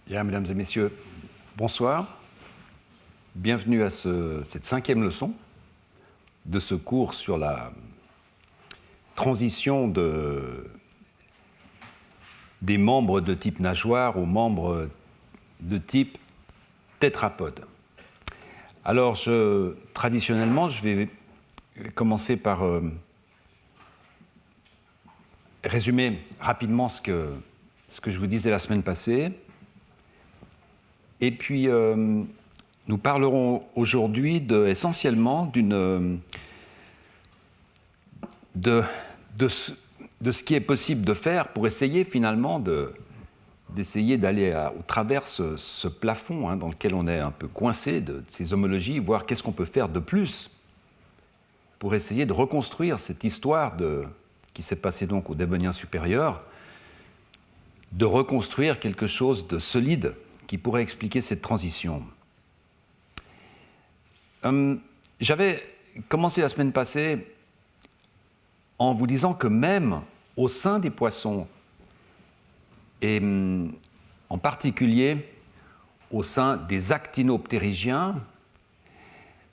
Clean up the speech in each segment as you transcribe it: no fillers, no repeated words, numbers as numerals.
Bien, mesdames et messieurs, bonsoir. Bienvenue à cette 5e leçon de ce cours sur la transition des membres de type nageoire aux membres de type tétrapode. Alors, traditionnellement, je vais commencer par résumer rapidement ce que je vous disais la semaine passée. Et puis, nous parlerons aujourd'hui essentiellement de ce qui est possible de faire pour essayer finalement d'essayer d'aller au travers ce plafond dans lequel on est un peu coincé de ces homologies, voir qu'est-ce qu'on peut faire de plus pour essayer de reconstruire cette histoire qui s'est passée donc au Dévonien supérieur, de reconstruire quelque chose de solide qui pourrait expliquer cette transition. J'avais commencé la semaine passée en vous disant que même au sein des poissons, et en particulier au sein des actinoptérygiens,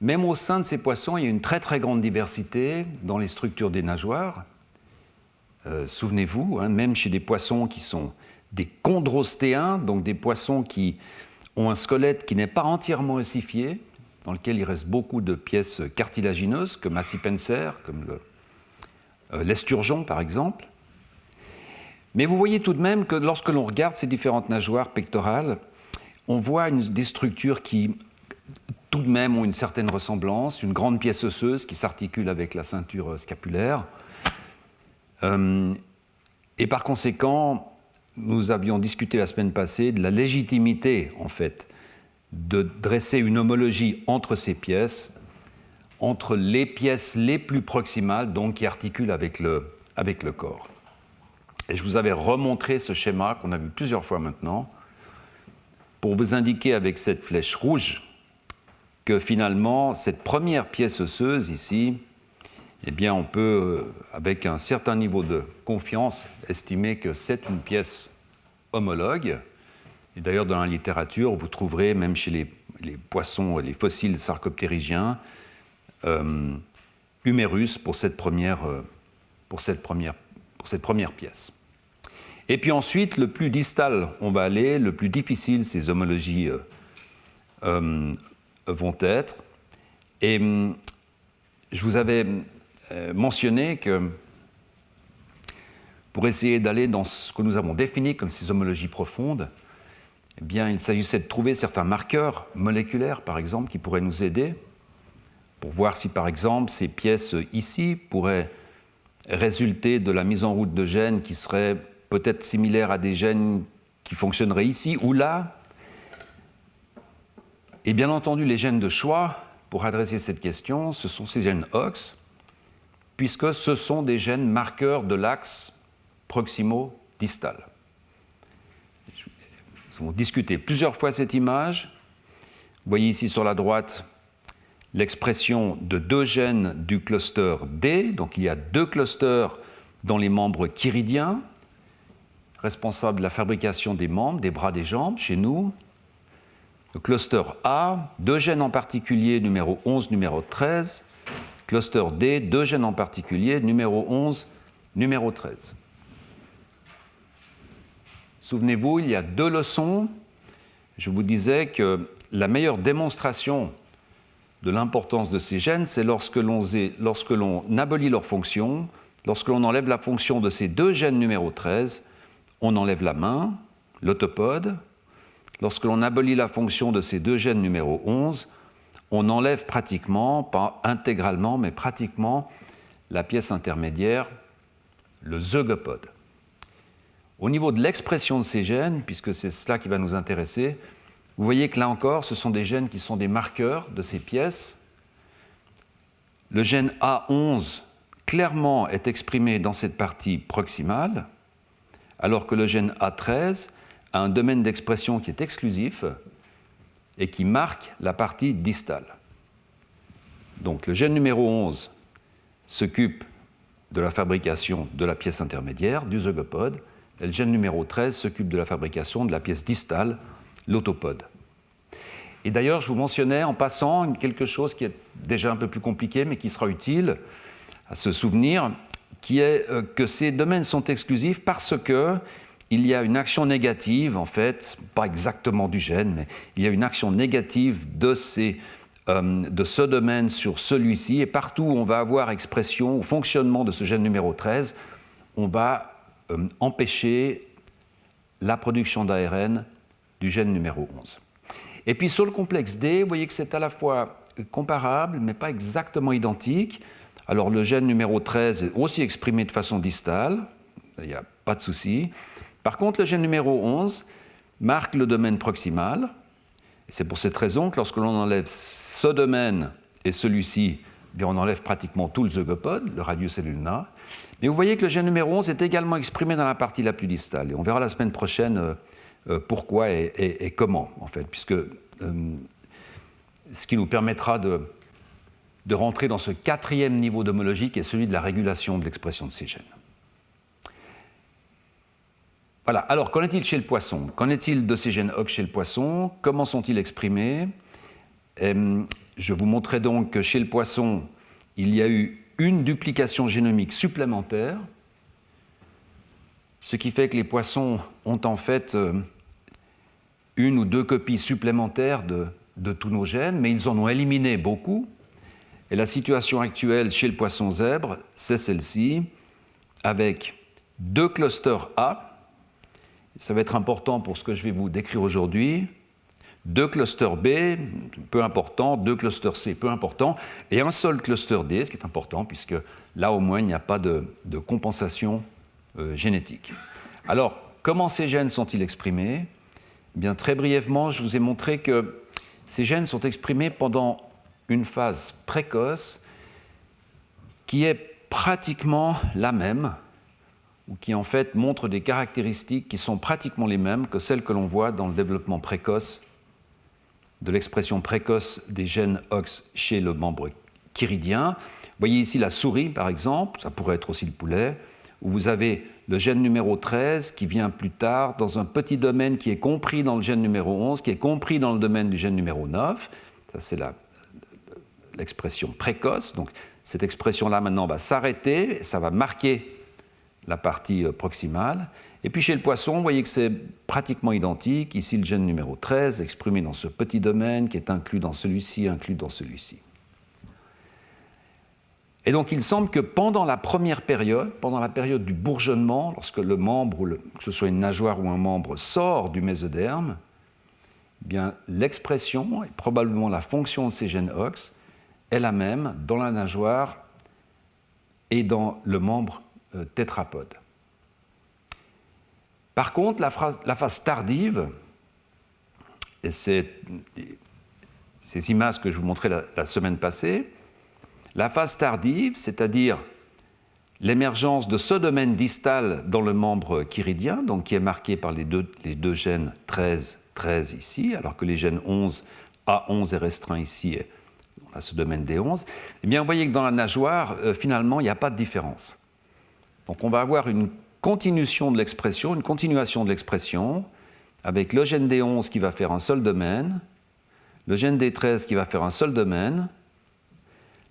même au sein de ces poissons, il y a une très très grande diversité dans les structures des nageoires. Souvenez-vous, même chez des poissons qui sont des chondrostéens, donc des poissons qui ont un squelette qui n'est pas entièrement ossifié, dans lequel il reste beaucoup de pièces cartilagineuses, comme Acipenser, comme l'esturgeon par exemple. Mais vous voyez tout de même que lorsque l'on regarde ces différentes nageoires pectorales, on voit des structures qui tout de même ont une certaine ressemblance, une grande pièce osseuse qui s'articule avec la ceinture scapulaire. Et par conséquent, nous avions discuté la semaine passée de la légitimité, en fait, de dresser une homologie entre ces pièces, entre les pièces les plus proximales, donc qui articulent avec le corps. Et je vous avais remontré ce schéma qu'on a vu plusieurs fois maintenant, pour vous indiquer avec cette flèche rouge que finalement, cette première pièce osseuse ici, eh bien, on peut, avec un certain niveau de confiance, estimer que c'est une pièce homologue. Et d'ailleurs, dans la littérature, vous trouverez, même chez les poissons, les fossiles sarcoptérygiens, humérus pour cette première pièce. Et puis ensuite, le plus distal on va aller, le plus difficile ces homologies vont être. Et je vous avais mentionné que pour essayer d'aller dans ce que nous avons défini comme ces homologies profondes, eh bien, il s'agissait de trouver certains marqueurs moléculaires, par exemple, qui pourraient nous aider pour voir si, par exemple, ces pièces ici pourraient résulter de la mise en route de gènes qui seraient peut-être similaires à des gènes qui fonctionneraient ici ou là. Et bien entendu, les gènes de choix, pour adresser cette question, ce sont ces gènes OX, puisque ce sont des gènes marqueurs de l'axe proximo-distal. Nous avons discuté plusieurs fois cette image. Vous voyez ici sur la droite l'expression de 2 gènes du cluster D. Donc il y a 2 clusters dans les membres chiridiens, responsables de la fabrication des membres, des bras, des jambes, chez nous. Le cluster A, 2 gènes en particulier, numéro 11, numéro 13. Cluster D, 2 gènes en particulier, numéro 11, numéro 13. Souvenez-vous, il y a 2 leçons. Je vous disais que la meilleure démonstration de l'importance de ces gènes, c'est lorsque l'on abolit leur fonction, lorsque l'on enlève la fonction de ces 2 gènes numéro 13, on enlève la main, l'autopode. Lorsque l'on abolit la fonction de ces 2 gènes numéro 11, on enlève pratiquement, pas intégralement, mais pratiquement la pièce intermédiaire, le zeugopode. Au niveau de l'expression de ces gènes, puisque c'est cela qui va nous intéresser, vous voyez que là encore, ce sont des gènes qui sont des marqueurs de ces pièces. Le gène A11, clairement, est exprimé dans cette partie proximale, alors que le gène A13 a un domaine d'expression qui est exclusif et qui marque la partie distale. Donc le gène numéro 11 s'occupe de la fabrication de la pièce intermédiaire, du zeugopode, et le gène numéro 13 s'occupe de la fabrication de la pièce distale, l'autopode. Et d'ailleurs, je vous mentionnais en passant quelque chose qui est déjà un peu plus compliqué, mais qui sera utile à se souvenir, qui est que ces domaines sont exclusifs parce qu'il y a une action négative, en fait, pas exactement du gène, mais il y a une action négative de ce domaine sur celui-ci, et partout où on va avoir expression ou fonctionnement de ce gène numéro 13, on va empêcher la production d'ARN du gène numéro 11. Et puis sur le complexe D, vous voyez que c'est à la fois comparable, mais pas exactement identique. Alors le gène numéro 13 est aussi exprimé de façon distale, il n'y a pas de souci. Par contre, le gène numéro 11 marque le domaine proximal. C'est pour cette raison que lorsque l'on enlève ce domaine et celui-ci, bien on enlève pratiquement tout le zygopode, le radius et l'ulna. Mais vous voyez que le gène numéro 11 est également exprimé dans la partie la plus distale. Et on verra la semaine prochaine pourquoi et comment, en fait, puisque ce qui nous permettra de rentrer dans ce quatrième niveau d'homologie qui est celui de la régulation de l'expression de ces gènes. Voilà, alors qu'en est-il chez le poisson? Qu'en est-il de ces gènes OX chez le poisson? Comment sont-ils exprimés? Je vous montrais donc que chez le poisson, il y a eu une duplication génomique supplémentaire, ce qui fait que les poissons ont en fait une ou deux copies supplémentaires de tous nos gènes, mais ils en ont éliminé beaucoup. Et la situation actuelle chez le poisson zèbre, c'est celle-ci, avec 2 clusters A, ça va être important pour ce que je vais vous décrire aujourd'hui, 2 clusters B, peu important, 2 clusters C, peu important, et un seul cluster D, ce qui est important, puisque là au moins il n'y a pas de compensation génétique. Alors, comment ces gènes sont-ils exprimés? Eh bien, très brièvement, je vous ai montré que ces gènes sont exprimés pendant une phase précoce qui est pratiquement la même, ou qui en fait montre des caractéristiques qui sont pratiquement les mêmes que celles que l'on voit dans le développement précoce de l'expression précoce des gènes OX chez le membre chiridien. Vous voyez ici la souris, par exemple, ça pourrait être aussi le poulet, où vous avez le gène numéro 13 qui vient plus tard dans un petit domaine qui est compris dans le gène numéro 11, qui est compris dans le domaine du gène numéro 9. Ça, c'est l'expression précoce. Donc, cette expression-là, maintenant, va s'arrêter, ça va marquer la partie proximale. Et puis, chez le poisson, vous voyez que c'est pratiquement identique. Ici, le gène numéro 13, exprimé dans ce petit domaine qui est inclus dans celui-ci, inclus dans celui-ci. Et donc, il semble que pendant la première période, pendant la période du bourgeonnement, lorsque le membre, que ce soit une nageoire ou un membre, sort du mésoderme, eh bien, l'expression et probablement la fonction de ces gènes OX est la même dans la nageoire et dans le membre tétrapode. Par contre, la phase tardive, et c'est ces images que je vous montrais la semaine passée, la phase tardive, c'est-à-dire l'émergence de ce domaine distal dans le membre chiridien, donc qui est marqué par les deux gènes 13 ici, alors que les gènes 11, A11 est restreint ici, et on a ce domaine D11, eh bien vous voyez que dans la nageoire, finalement, il n'y a pas de différence. Donc on va avoir une continuation de l'expression, avec le gène D11 qui va faire un seul domaine, le gène D13 qui va faire un seul domaine,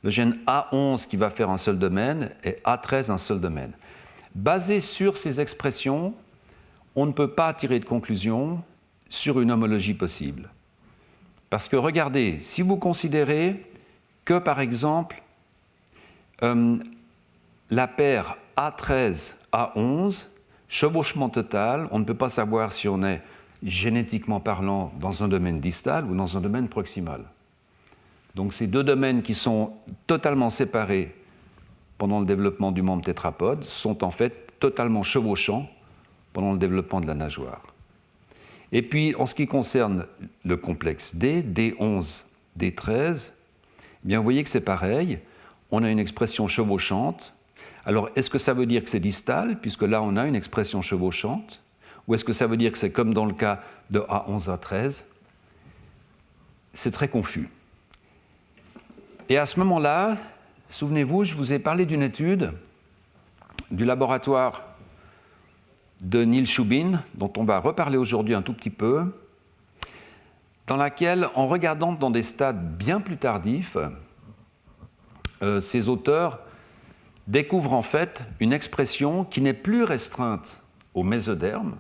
le gène A11 qui va faire un seul domaine et A13 un seul domaine. Basé sur ces expressions, on ne peut pas tirer de conclusion sur une homologie possible. Parce que regardez, si vous considérez que par exemple la paire A13-A11, chevauchement total, on ne peut pas savoir si on est génétiquement parlant dans un domaine distal ou dans un domaine proximal. Donc ces deux domaines qui sont totalement séparés pendant le développement du membre tétrapode sont en fait totalement chevauchants pendant le développement de la nageoire. Et puis en ce qui concerne le complexe D, D11, D13, eh bien vous voyez que c'est pareil, on a une expression chevauchante. Alors est-ce que ça veut dire que c'est distal, puisque là on a une expression chevauchante, ou est-ce que ça veut dire que c'est comme dans le cas de A11, A13 ? C'est très confus. Et à ce moment-là, souvenez-vous, je vous ai parlé d'une étude du laboratoire de Neil Shubin, dont on va reparler aujourd'hui un tout petit peu, dans laquelle, en regardant dans des stades bien plus tardifs, ces auteurs découvrent en fait une expression qui n'est plus restreinte au mésoderme,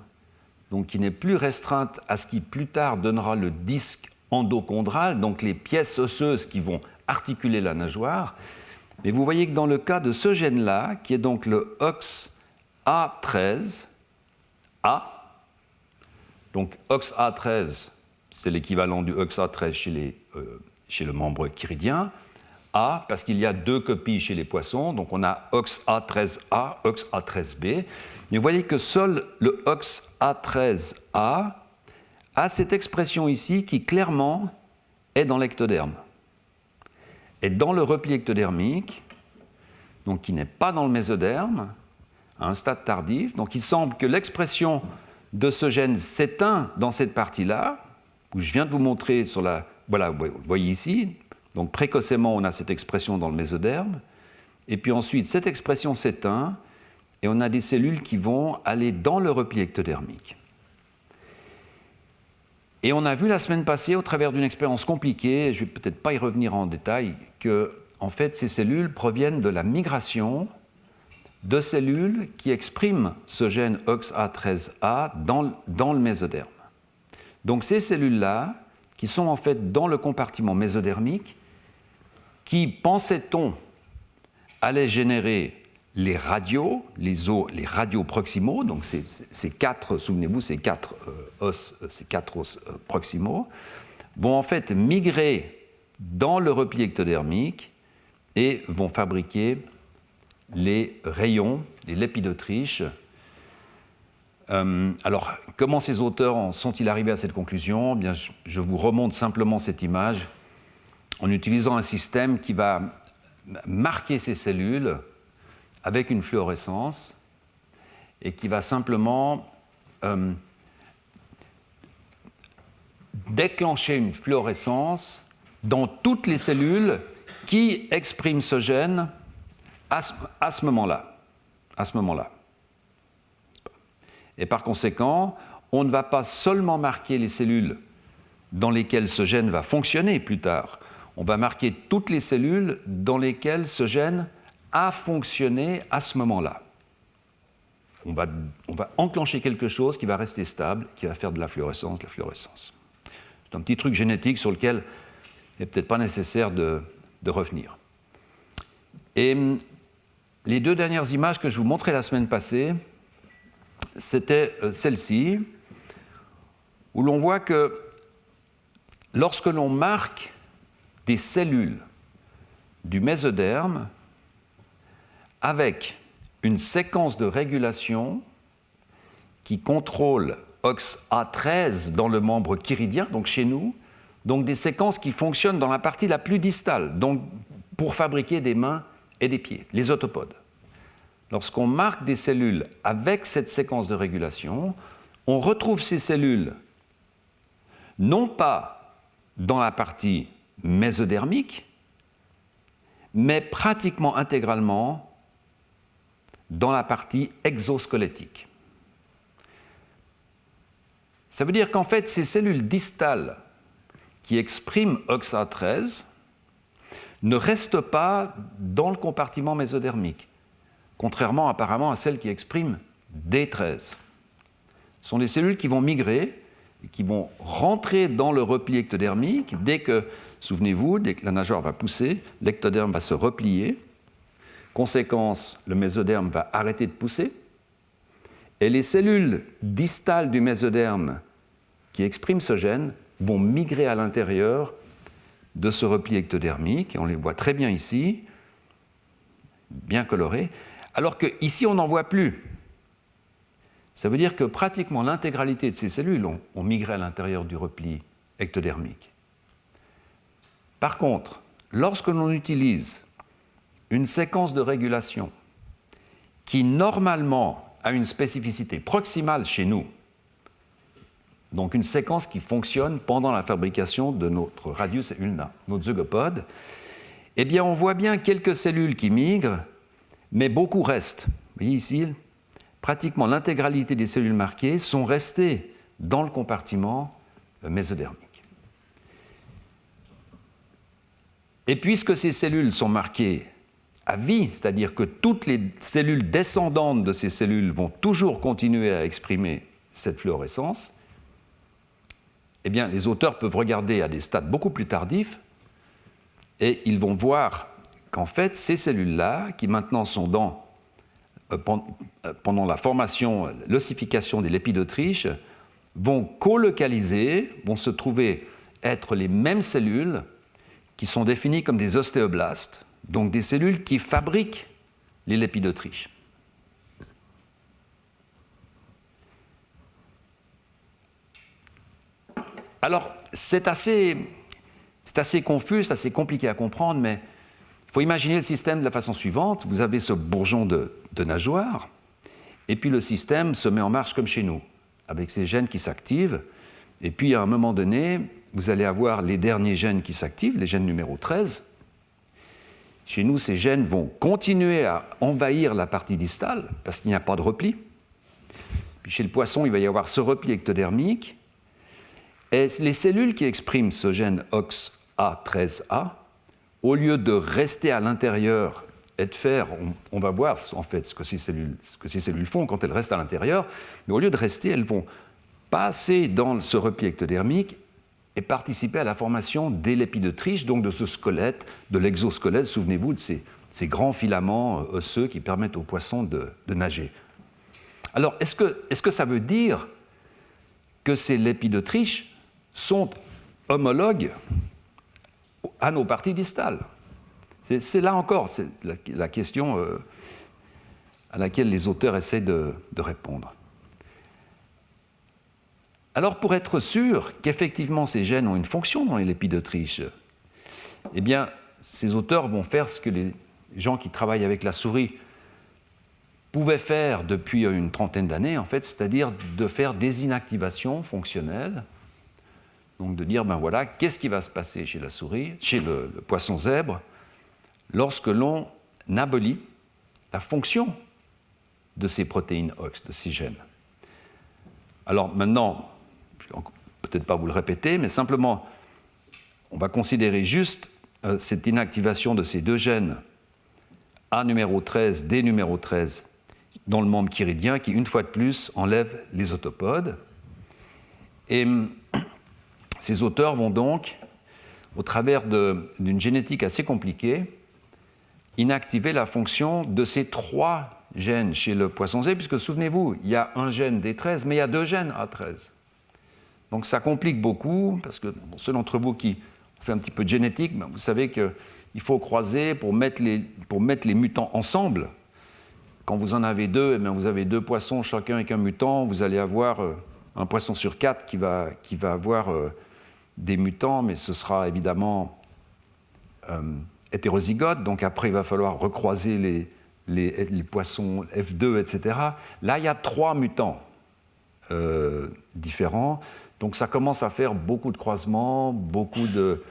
donc qui n'est plus restreinte à ce qui plus tard donnera le disque endochondral, donc les pièces osseuses qui vont articuler la nageoire. Mais vous voyez que dans le cas de ce gène-là, qui est donc le OXA13A, donc OXA13, c'est l'équivalent du OXA13 chez le membre chiridien, A, parce qu'il y a 2 copies chez les poissons, donc on a OXA13A, OXA13B. Mais vous voyez que seul le OXA13A a cette expression ici qui clairement est dans l'ectoderme. Et dans le repli ectodermique, donc qui n'est pas dans le mésoderme, à un stade tardif, donc il semble que l'expression de ce gène s'éteint dans cette partie-là, où je viens de vous montrer sur la... Voilà, vous voyez ici, donc précocement on a cette expression dans le mésoderme, et puis ensuite cette expression s'éteint, et on a des cellules qui vont aller dans le repli ectodermique. Et on a vu la semaine passée, au travers d'une expérience compliquée, je ne vais peut-être pas y revenir en détail, que en fait, ces cellules proviennent de la migration de cellules qui expriment ce gène OXA13A dans le mésoderme. Donc ces cellules-là, qui sont en fait dans le compartiment mésodermique, qui, pensait-on, allaient générer les radios, les radios proximaux, donc ces 4, souvenez-vous, ces 4 os proximaux, vont en fait migrer dans le repli ectodermique et vont fabriquer les rayons, les lépidotriches. Alors, comment ces auteurs en sont-ils arrivés à cette conclusion ? Eh bien, je vous remonte simplement cette image en utilisant un système qui va marquer ces cellules avec une fluorescence et qui va simplement déclencher une fluorescence dans toutes les cellules qui expriment ce gène à ce moment-là. Et par conséquent, on ne va pas seulement marquer les cellules dans lesquelles ce gène va fonctionner plus tard, on va marquer toutes les cellules dans lesquelles ce gène a fonctionné à ce moment-là. On va enclencher quelque chose qui va rester stable, qui va faire de la fluorescence. C'est un petit truc génétique sur lequel il n'est peut-être pas nécessaire de revenir. Et les 2 dernières images que je vous montrais la semaine passée, c'était celle-ci, où l'on voit que lorsque l'on marque des cellules du mésoderme avec une séquence de régulation qui contrôle OXA13 dans le membre chiridien, donc chez nous, donc des séquences qui fonctionnent dans la partie la plus distale, donc pour fabriquer des mains et des pieds, les autopodes. Lorsqu'on marque des cellules avec cette séquence de régulation, on retrouve ces cellules non pas dans la partie mésodermique, mais pratiquement intégralement dans la partie exosquelettique. Ça veut dire qu'en fait, ces cellules distales qui expriment OXA13 ne restent pas dans le compartiment mésodermique, contrairement apparemment à celles qui expriment D13. Ce sont des cellules qui vont migrer et qui vont rentrer dans le repli ectodermique dès que, souvenez-vous, dès que la nageoire va pousser, l'ectoderme va se replier. Conséquence, le mésoderme va arrêter de pousser. Et les cellules distales du mésoderme qui expriment ce gène vont migrer à l'intérieur de ce repli ectodermique. Et on les voit très bien ici, bien colorés. Alors qu'ici, on n'en voit plus. Ça veut dire que pratiquement l'intégralité de ces cellules ont migré à l'intérieur du repli ectodermique. Par contre, lorsque l'on utilise une séquence de régulation qui, normalement, a une spécificité proximale chez nous, donc une séquence qui fonctionne pendant la fabrication de notre radius ulna, notre zygopode, eh bien, on voit bien quelques cellules qui migrent, mais beaucoup restent. Vous voyez ici, pratiquement l'intégralité des cellules marquées sont restées dans le compartiment mésodermique. Et puisque ces cellules sont marquées à vie, c'est-à-dire que toutes les cellules descendantes de ces cellules vont toujours continuer à exprimer cette fluorescence, eh bien, les auteurs peuvent regarder à des stades beaucoup plus tardifs et ils vont voir qu'en fait, ces cellules-là, qui maintenant sont pendant la formation, l'ossification des lépides d'Autriche, vont colocaliser, vont se trouver être les mêmes cellules qui sont définies comme des ostéoblastes, donc des cellules qui fabriquent les lépides d'Autriche. Alors, c'est assez confus, c'est assez compliqué à comprendre, mais il faut imaginer le système de la façon suivante. Vous avez ce bourgeon de nageoire, et puis le système se met en marche comme chez nous, avec ces gènes qui s'activent, et puis à un moment donné, vous allez avoir les derniers gènes qui s'activent, les gènes numéro 13. Chez nous, ces gènes vont continuer à envahir la partie distale, parce qu'il n'y a pas de repli. Puis chez le poisson, il va y avoir ce repli ectodermique, et les cellules qui expriment ce gène OXA13A, au lieu de rester à l'intérieur et de faire, on va voir en fait ce que ces cellules font quand elles restent à l'intérieur, mais au lieu de rester, elles vont passer dans ce repli ectodermique et participer à la formation des lépides d'Autriche, donc de ce squelette, de l'exosquelette, souvenez-vous de ces grands filaments osseux qui permettent aux poissons de nager. Alors, est-ce que ça veut dire que ces lépides d'Autriche sont homologues à nos parties distales? C'est là encore c'est la question à laquelle les auteurs essaient de répondre. Alors, pour être sûr qu'effectivement ces gènes ont une fonction dans les lépides d'Autriche, eh bien, ces auteurs vont faire ce que les gens qui travaillent avec la souris pouvaient faire depuis une trentaine d'années, en fait, c'est-à-dire de faire des inactivations fonctionnelles. Donc de dire, ben voilà, qu'est-ce qui va se passer chez la souris, chez le poisson zèbre, lorsque l'on abolit la fonction de ces protéines OX, de ces gènes. Alors maintenant, je ne vais peut-être pas vous le répéter, mais simplement, on va considérer juste cette inactivation de ces deux gènes A numéro 13, D numéro 13, dans le membre chiridien, qui, une fois de plus, enlève les autopodes. Et ces auteurs vont donc, au travers d'une génétique assez compliquée, inactiver la fonction de ces trois gènes chez le poisson zèbre, puisque souvenez-vous, il y a un gène D13, mais il y a deux gènes A13. Donc ça complique beaucoup, parce que ceux d'entre vous qui ont fait un petit peu de génétique, vous savez qu'il faut croiser pour mettre les mutants ensemble. Quand vous en avez deux, vous avez deux poissons, chacun avec un mutant, vous allez avoir un poisson sur 4 qui va avoir des mutants, mais ce sera évidemment hétérozygote, donc après il va falloir recroiser les poissons F2, etc. Là, il y a 3 mutants différents, donc ça commence à faire beaucoup de croisements, beaucoup de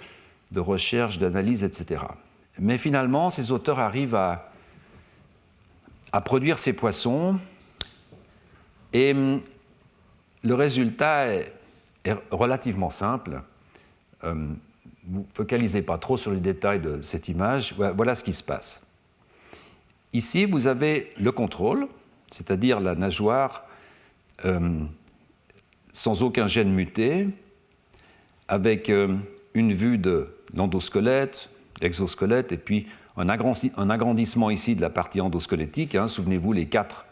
recherches, d'analyses, etc. Mais finalement, ces auteurs arrivent à produire ces poissons, et le résultat est relativement simple. Ne vous focalisez pas trop sur les détails de cette image. Voilà ce qui se passe. Ici, vous avez le contrôle, c'est-à-dire la nageoire sans aucun gène muté, avec une vue de l'endosquelette, l'exosquelette, et puis un agrandissement ici de la partie endosquelettique. Souvenez-vous, les quatre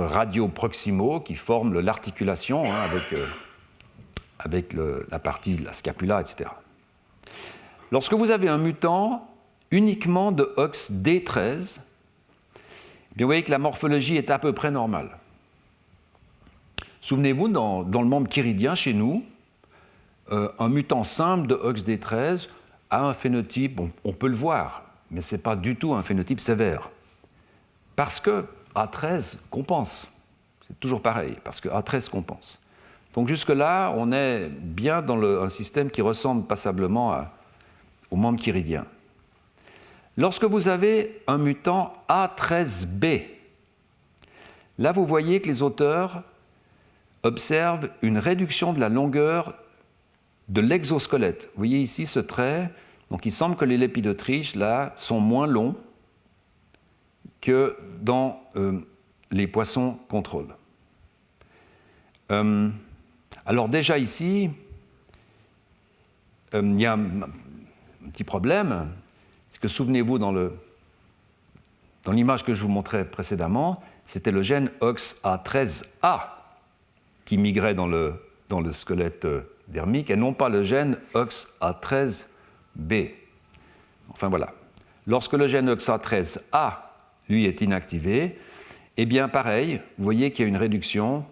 radios proximaux qui forment l'articulation avec la partie, la scapula, etc. Lorsque vous avez un mutant uniquement de OXD13, vous voyez que la morphologie est à peu près normale. Souvenez-vous, dans le membre chiridien, chez nous, un mutant simple de OXD13 a un phénotype, on peut le voir, mais ce n'est pas du tout un phénotype sévère. Parce que A13 compense. C'est toujours pareil, parce que A13 compense. Donc jusque-là, on est bien dans un système qui ressemble passablement au membre chiridien. Lorsque vous avez un mutant A13B, là vous voyez que les auteurs observent une réduction de la longueur de l'exosquelette. Vous voyez ici ce trait Donc il semble que les lépides d'Autriche, là, sont moins longs que dans les poissons contrôle. Alors déjà ici, il y a un petit problème, c'est que souvenez-vous, dans l'image que je vous montrais précédemment, c'était le gène OXA13A qui migrait dans le squelette dermique et non pas le gène OXA13B. Enfin voilà. Lorsque le gène OXA13A, lui, est inactivé, eh bien pareil, vous voyez qu'il y a une réduction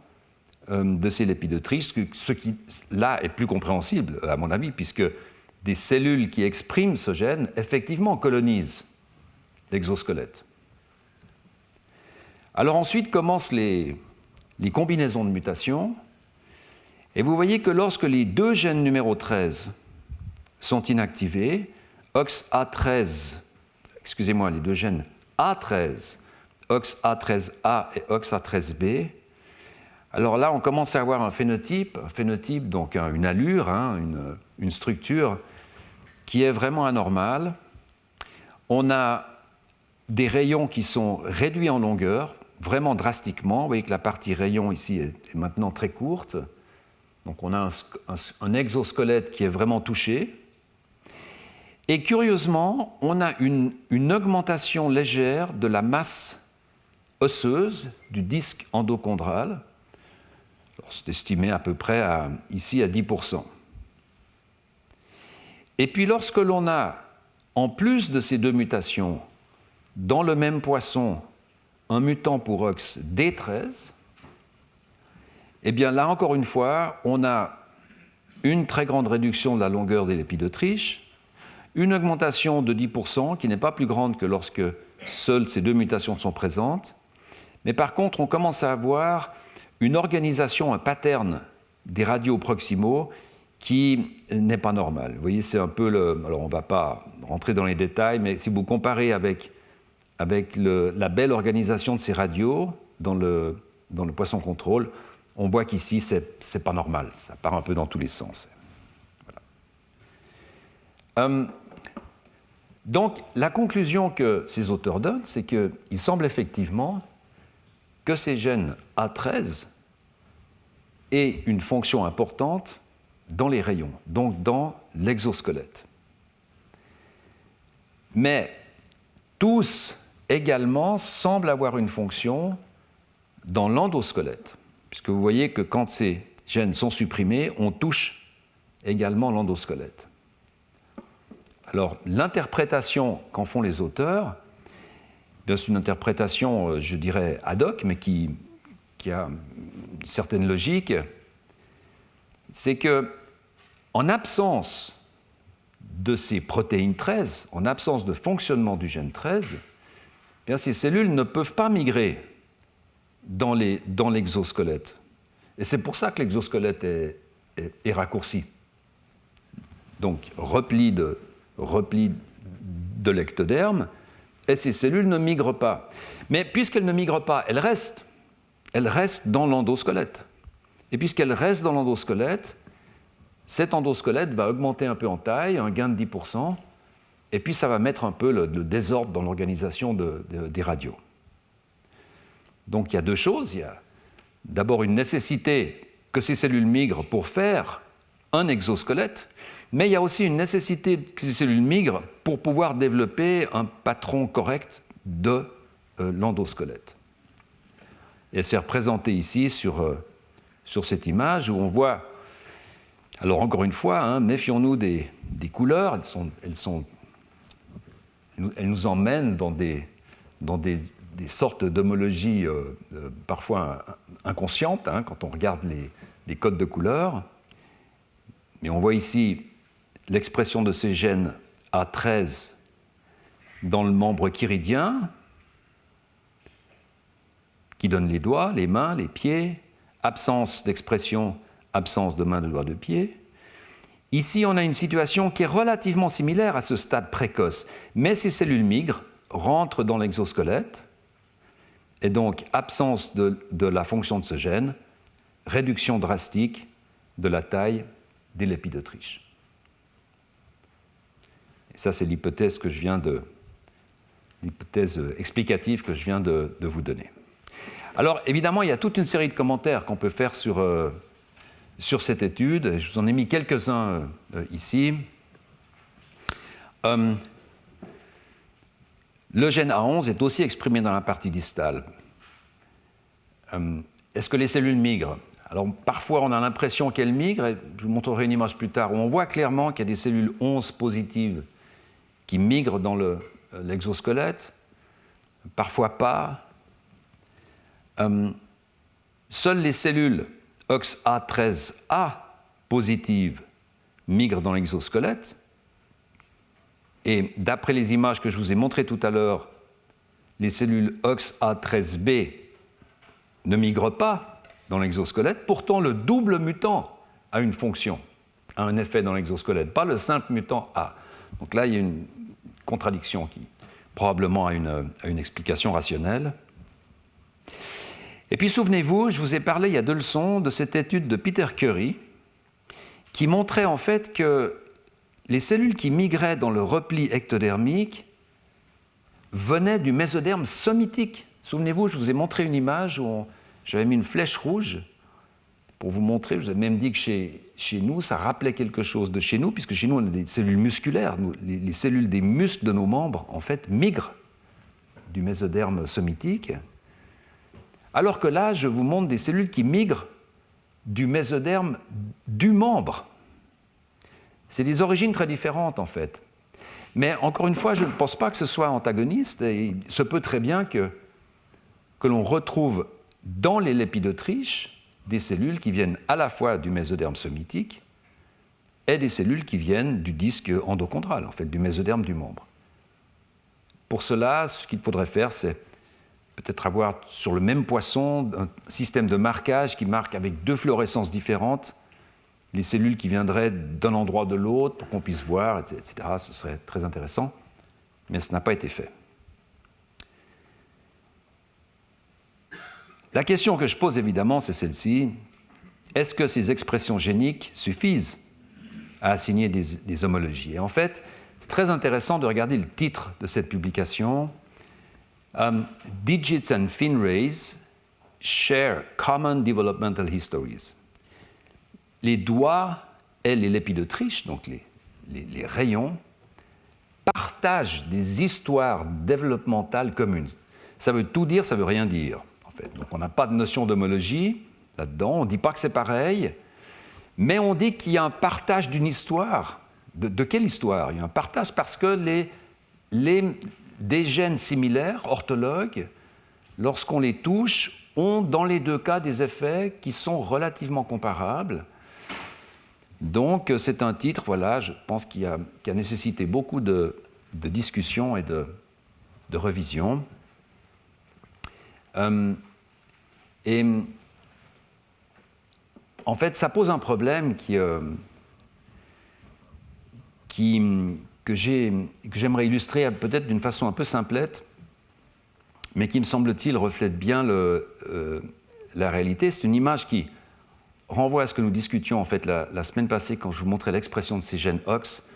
de ces lépides d'Autriche, ce qui, là, est plus compréhensible, à mon avis, puisque des cellules qui expriment ce gène, effectivement, colonisent l'exosquelette. Alors ensuite commencent les combinaisons de mutations, et vous voyez que lorsque les deux gènes numéro 13 sont inactivés, OXA13, excusez-moi, les deux gènes A13, OXA13A et OXA13B, alors là, on commence à avoir un phénotype donc une allure, une structure qui est vraiment anormale. On a des rayons qui sont réduits en longueur, vraiment drastiquement. Vous voyez que la partie rayon ici est maintenant très courte. Donc on a un exosquelette qui est vraiment touché. Et curieusement, on a une augmentation légère de la masse osseuse du disque endochondral. C'est estimé à peu près ici à 10%. Et puis lorsque l'on a, en plus de ces deux mutations, dans le même poisson, un mutant pour OXD13, eh bien là encore une fois, on a une très grande réduction de la longueur des lépides d'Autriche, une augmentation de 10% qui n'est pas plus grande que lorsque seules ces deux mutations sont présentes, mais par contre on commence à avoir une organisation, un pattern des radios proximaux qui n'est pas normal. Vous voyez, c'est un peu alors on ne va pas rentrer dans les détails, mais si vous comparez avec la belle organisation de ces radios dans le poisson contrôle, on voit qu'ici, c'est pas normal. Ça part un peu dans tous les sens. Voilà. Donc, la conclusion que ces auteurs donnent, c'est qu'il semble effectivement que ces gènes A13 aient une fonction importante dans les rayons, donc dans l'exosquelette. Mais tous également semblent avoir une fonction dans l'endosquelette, puisque vous voyez que quand ces gènes sont supprimés, on touche également l'endosquelette. Alors, l'interprétation qu'en font les auteurs, c'est une interprétation, je dirais, ad hoc, mais qui a une certaine logique, c'est que, en absence de ces protéines 13, en absence de fonctionnement du gène 13, bien, ces cellules ne peuvent pas migrer dans l'exosquelette. Et c'est pour ça que l'exosquelette est raccourci. Donc, repli de l'ectoderme, et ces cellules ne migrent pas. Mais puisqu'elles ne migrent pas, elles restent dans l'endosquelette. Et puisqu'elles restent dans l'endosquelette, cet endosquelette va augmenter un peu en taille, un gain de 10%, et puis ça va mettre un peu le désordre dans l'organisation des radios. Donc il y a deux choses. Il y a d'abord une nécessité que ces cellules migrent pour faire un exosquelette, mais il y a aussi une nécessité que ces cellules migrent pour pouvoir développer un patron correct de l'endosquelette. Et c'est représenté ici sur cette image où on voit, alors encore une fois, méfions-nous des couleurs, elles nous emmènent dans des sortes d'homologies parfois inconscientes, quand on regarde les codes de couleurs. Mais on voit ici l'expression de ces gènes A13 dans le membre chiridien, qui donne les doigts, les mains, les pieds, absence d'expression, absence de main, de doigts, de pieds. Ici, on a une situation qui est relativement similaire à ce stade précoce, mais ces cellules migrent, rentrent dans l'exosquelette, et donc absence de la fonction de ce gène, réduction drastique de la taille des lépides d'Autriche. Ça, c'est l'hypothèse explicative que je viens de vous donner. Alors, évidemment, il y a toute une série de commentaires qu'on peut faire sur cette étude. Je vous en ai mis quelques-uns ici. Le gène A11 est aussi exprimé dans la partie distale. Est-ce que les cellules migrent? Alors, parfois, on a l'impression qu'elles migrent, et je vous montrerai une image plus tard, où on voit clairement qu'il y a des cellules 11 positives qui migrent dans l'exosquelette, parfois pas. Seules les cellules OXA13A positives migrent dans l'exosquelette, et d'après les images que je vous ai montrées tout à l'heure, les cellules OXA13B ne migrent pas dans l'exosquelette. Pourtant, le double mutant a une fonction, a un effet dans l'exosquelette, pas le simple mutant A. Donc là, il y a une contradiction qui probablement a une explication rationnelle. Et puis, souvenez-vous, je vous ai parlé il y a 2 leçons de cette étude de Peter Curry qui montrait en fait que les cellules qui migraient dans le repli ectodermique venaient du mésoderme somitique. Souvenez-vous, je vous ai montré une image où j'avais mis une flèche rouge pour vous montrer. Je vous ai même dit que chez nous, ça rappelait quelque chose de chez nous, puisque chez nous, on a des cellules musculaires. Les cellules des muscles de nos membres, en fait, migrent du mésoderme somitique. Alors que là, je vous montre des cellules qui migrent du mésoderme du membre. C'est des origines très différentes, en fait. Mais encore une fois, je ne pense pas que ce soit antagoniste, et il se peut très bien que l'on retrouve dans les lépidotriches des cellules qui viennent à la fois du mésoderme somitique et des cellules qui viennent du disque endochondral, en fait, du mésoderme du membre. Pour cela, ce qu'il faudrait faire, c'est peut-être avoir sur le même poisson un système de marquage qui marque avec 2 fluorescences différentes les cellules qui viendraient d'un endroit ou de l'autre pour qu'on puisse voir, etc. Ce serait très intéressant, mais ce n'a pas été fait. La question que je pose évidemment, c'est celle-ci. Est-ce que ces expressions géniques suffisent à assigner des homologies? Et en fait, c'est très intéressant de regarder le titre de cette publication. Digits and fin rays share common developmental histories. Les doigts et les lépidotriches, donc les rayons, partagent des histoires développementales communes. Ça veut tout dire, ça veut rien dire. Donc on n'a pas de notion d'homologie là-dedans, on ne dit pas que c'est pareil, mais on dit qu'il y a un partage d'une histoire. De quelle histoire? Il y a un partage parce que des gènes similaires, orthologues, lorsqu'on les touche, ont dans les 2 cas des effets qui sont relativement comparables. Donc c'est un titre, voilà, je pense qui a nécessité beaucoup de discussions et de revisions. Et en fait, ça pose un problème que j'aimerais illustrer peut-être d'une façon un peu simplette, mais qui, me semble-t-il, reflète bien la réalité. C'est une image qui renvoie à ce que nous discutions en fait, la semaine passée quand je vous montrais l'expression de ces gènes OX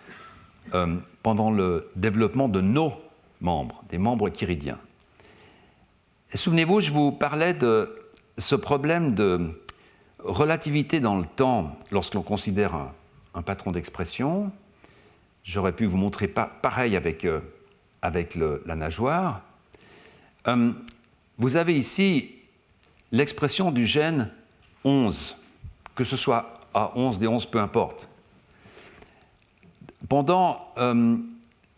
pendant le développement de nos membres, des membres chiridiens. Et souvenez-vous, je vous parlais de ce problème de relativité dans le temps lorsque l'on considère un patron d'expression. J'aurais pu vous montrer pareil avec la nageoire. Vous avez ici l'expression du gène 11, que ce soit A11, D11, peu importe. Pendant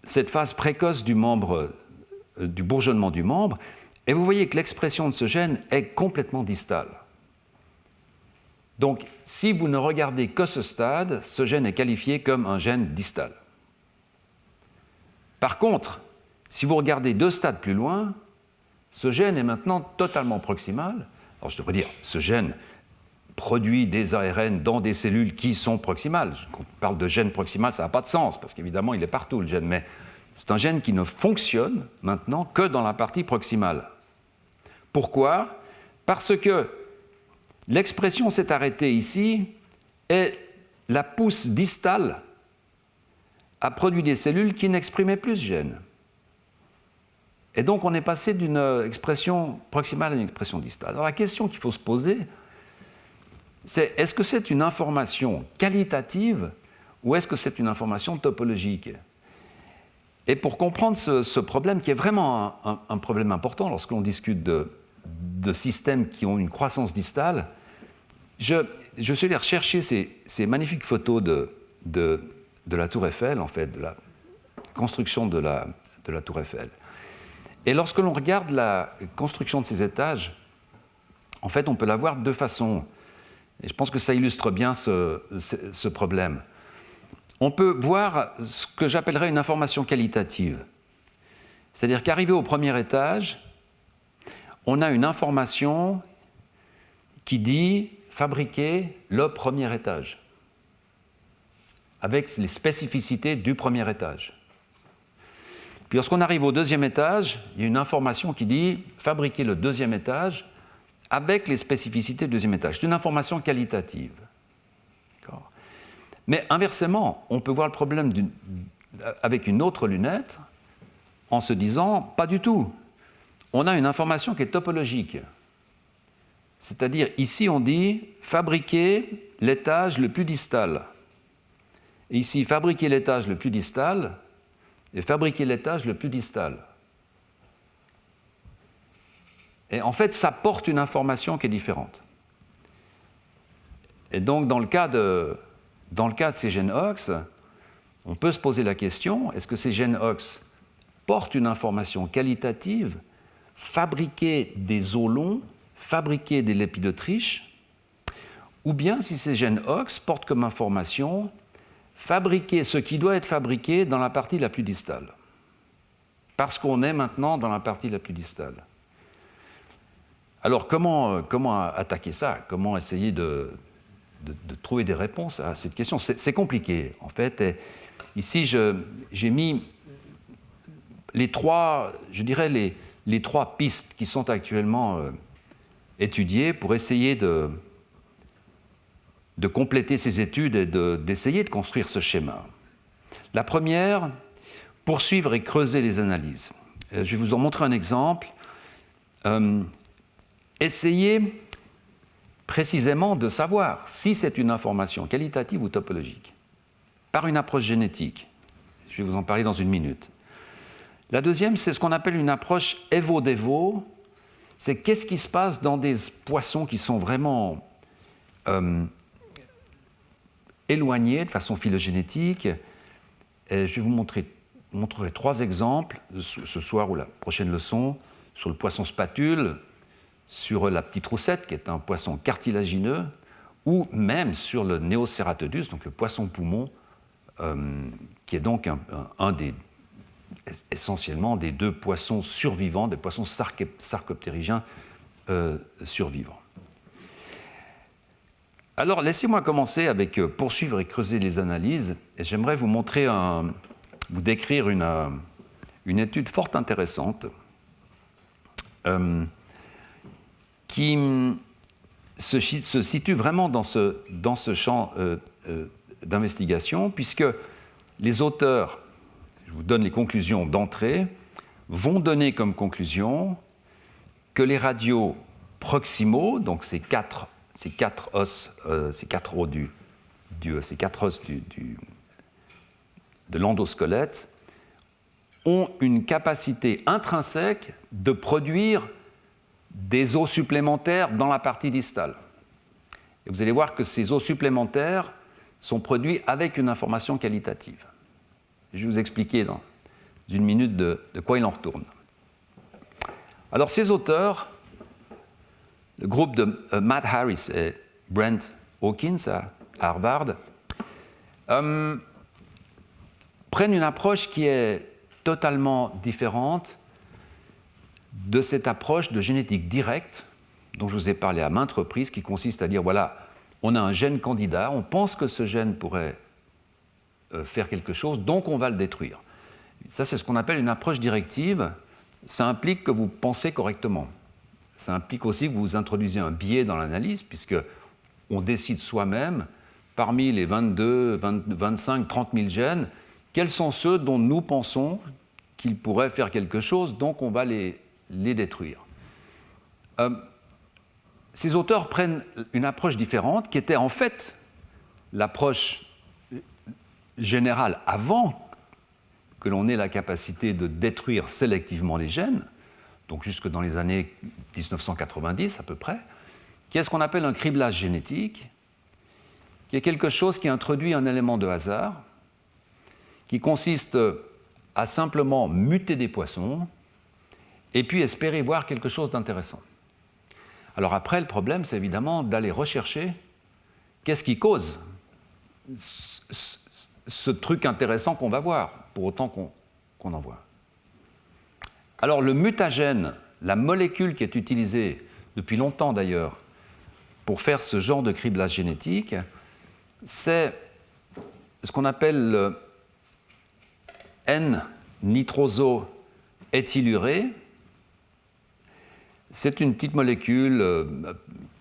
cette phase précoce du bourgeonnement du membre, et vous voyez que l'expression de ce gène est complètement distale. Donc, si vous ne regardez que ce stade, ce gène est qualifié comme un gène distal. Par contre, si vous regardez 2 stades plus loin, ce gène est maintenant totalement proximal. Alors, je devrais dire, ce gène produit des ARN dans des cellules qui sont proximales. Quand on parle de gène proximal, ça n'a pas de sens, parce qu'évidemment, il est partout, le gène, mais c'est un gène qui ne fonctionne maintenant que dans la partie proximale. Pourquoi? Parce que l'expression s'est arrêtée ici et la pousse distale a produit des cellules qui n'exprimaient plus ce gène. Et donc on est passé d'une expression proximale à une expression distale. Alors la question qu'il faut se poser, c'est est-ce que c'est une information qualitative ou est-ce que c'est une information topologique? Et pour comprendre ce problème, qui est vraiment un problème important lorsque l'on discute de systèmes qui ont une croissance distale, je suis allé rechercher ces magnifiques photos de la Tour Eiffel, en fait, de la construction de la Tour Eiffel. Et lorsque l'on regarde la construction de ces étages, en fait, on peut la voir de deux façons. Et je pense que ça illustre bien ce problème. On peut voir ce que j'appellerais une information qualitative. C'est-à-dire qu'arrivé au premier étage, on a une information qui dit fabriquer le premier étage, avec les spécificités du premier étage. Puis lorsqu'on arrive au deuxième étage, il y a une information qui dit fabriquer le deuxième étage avec les spécificités du deuxième étage. C'est une information qualitative. D'accord. Mais inversement, on peut voir le problème avec une autre lunette en se disant pas du tout. On a une information qui est topologique. C'est-à-dire, ici on dit fabriquer l'étage le plus distal. Et ici, fabriquer l'étage le plus distal et fabriquer l'étage le plus distal. Et en fait, ça porte une information qui est différente. Et donc, dans le cas de ces gènes OX, on peut se poser la question, est-ce que ces gènes OX portent une information qualitative, fabriquer des os longs, fabriquer des lépides riches, ou bien si ces gènes OX portent comme information fabriquer ce qui doit être fabriqué dans la partie la plus distale. Parce qu'on est maintenant dans la partie la plus distale. Alors, comment attaquer ça? Comment essayer de trouver des réponses à cette question? C'est compliqué, en fait. Et ici, j'ai mis les trois pistes qui sont actuellement étudiées pour essayer de compléter ces études et d'essayer de construire ce schéma. La première, poursuivre et creuser les analyses. Je vais vous en montrer un exemple. Essayez précisément de savoir si c'est une information qualitative ou topologique, par une approche génétique. Je vais vous en parler dans une minute. La deuxième, c'est ce qu'on appelle une approche évo-dévo. C'est qu'est-ce qui se passe dans des poissons qui sont vraiment éloignés de façon phylogénétique. Et je vais vous montrer trois exemples ce soir ou la prochaine leçon sur le poisson spatule, sur la petite roussette, qui est un poisson cartilagineux, ou même sur le Neoceratodus, donc le poisson poumon, qui est donc essentiellement des deux poissons survivants, des poissons sarcoptérygiens survivants. Alors, laissez-moi commencer avec poursuivre et creuser les analyses, et j'aimerais vous décrire une étude fort intéressante qui se situe vraiment dans ce champ d'investigation, puisque les auteurs, je vous donne les conclusions d'entrée, vont donner comme conclusion que les radios proximaux, donc ces quatre os de l'endosquelette, ont une capacité intrinsèque de produire des os supplémentaires dans la partie distale. Et vous allez voir que ces os supplémentaires sont produits avec une information qualitative. Je vais vous expliquer dans une minute de quoi il en retourne. Alors ces auteurs, le groupe de Matt Harris et Brent Hawkins à Harvard, prennent une approche qui est totalement différente de cette approche de génétique directe dont je vous ai parlé à maintes reprises, qui consiste à dire, voilà, on a un gène candidat, on pense que ce gène pourrait faire quelque chose, donc on va le détruire. Ça, c'est ce qu'on appelle une approche directive. Ça implique que vous pensez correctement. Ça implique aussi que vous introduisez un biais dans l'analyse, puisqu'on décide soi-même, parmi les 22, 25, 30 000 gènes, quels sont ceux dont nous pensons qu'ils pourraient faire quelque chose, donc on va les détruire. Ces auteurs prennent une approche différente, qui était en fait l'approche générale avant que l'on ait la capacité de détruire sélectivement les gènes, donc jusque dans les années 1990 à peu près, qui est ce qu'on appelle un criblage génétique, qui est quelque chose qui introduit un élément de hasard, qui consiste à simplement muter des poissons et puis espérer voir quelque chose d'intéressant. Alors après, le problème, c'est évidemment d'aller rechercher qu'est-ce qui cause ce truc intéressant qu'on va voir, pour autant qu'on en voit. Alors le mutagène, la molécule qui est utilisée depuis longtemps d'ailleurs pour faire ce genre de criblage génétique, c'est ce qu'on appelle le N-nitrosoéthylurée. C'est une petite molécule,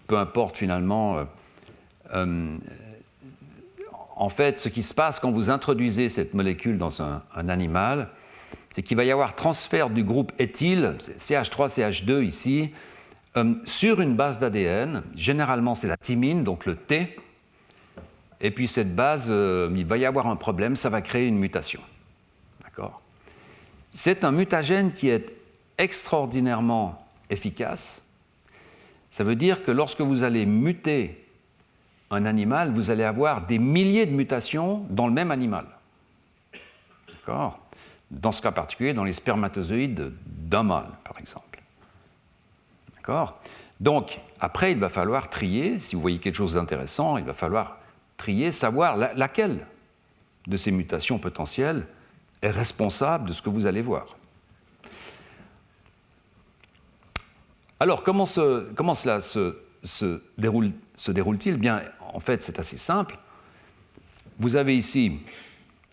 peu importe finalement. En fait, ce qui se passe quand vous introduisez cette molécule dans un animal, c'est qu'il va y avoir transfert du groupe éthyle, CH3, CH2 ici, sur une base d'ADN. Généralement, c'est la thymine, donc le T. Et puis cette base, il va y avoir un problème, ça va créer une mutation. D'accord ? C'est un mutagène qui est extraordinairement efficace. Ça veut dire que lorsque vous allez muter un animal, vous allez avoir des milliers de mutations dans le même animal. D'accord ? Dans ce cas particulier, dans les spermatozoïdes d'un mâle, par exemple. D'accord ? Donc, après, il va falloir trier. Si vous voyez quelque chose d'intéressant, il va falloir trier, savoir laquelle de ces mutations potentielles est responsable de ce que vous allez voir. Alors, comment cela se déroule-t-il ? Bien, en fait, c'est assez simple. Vous avez ici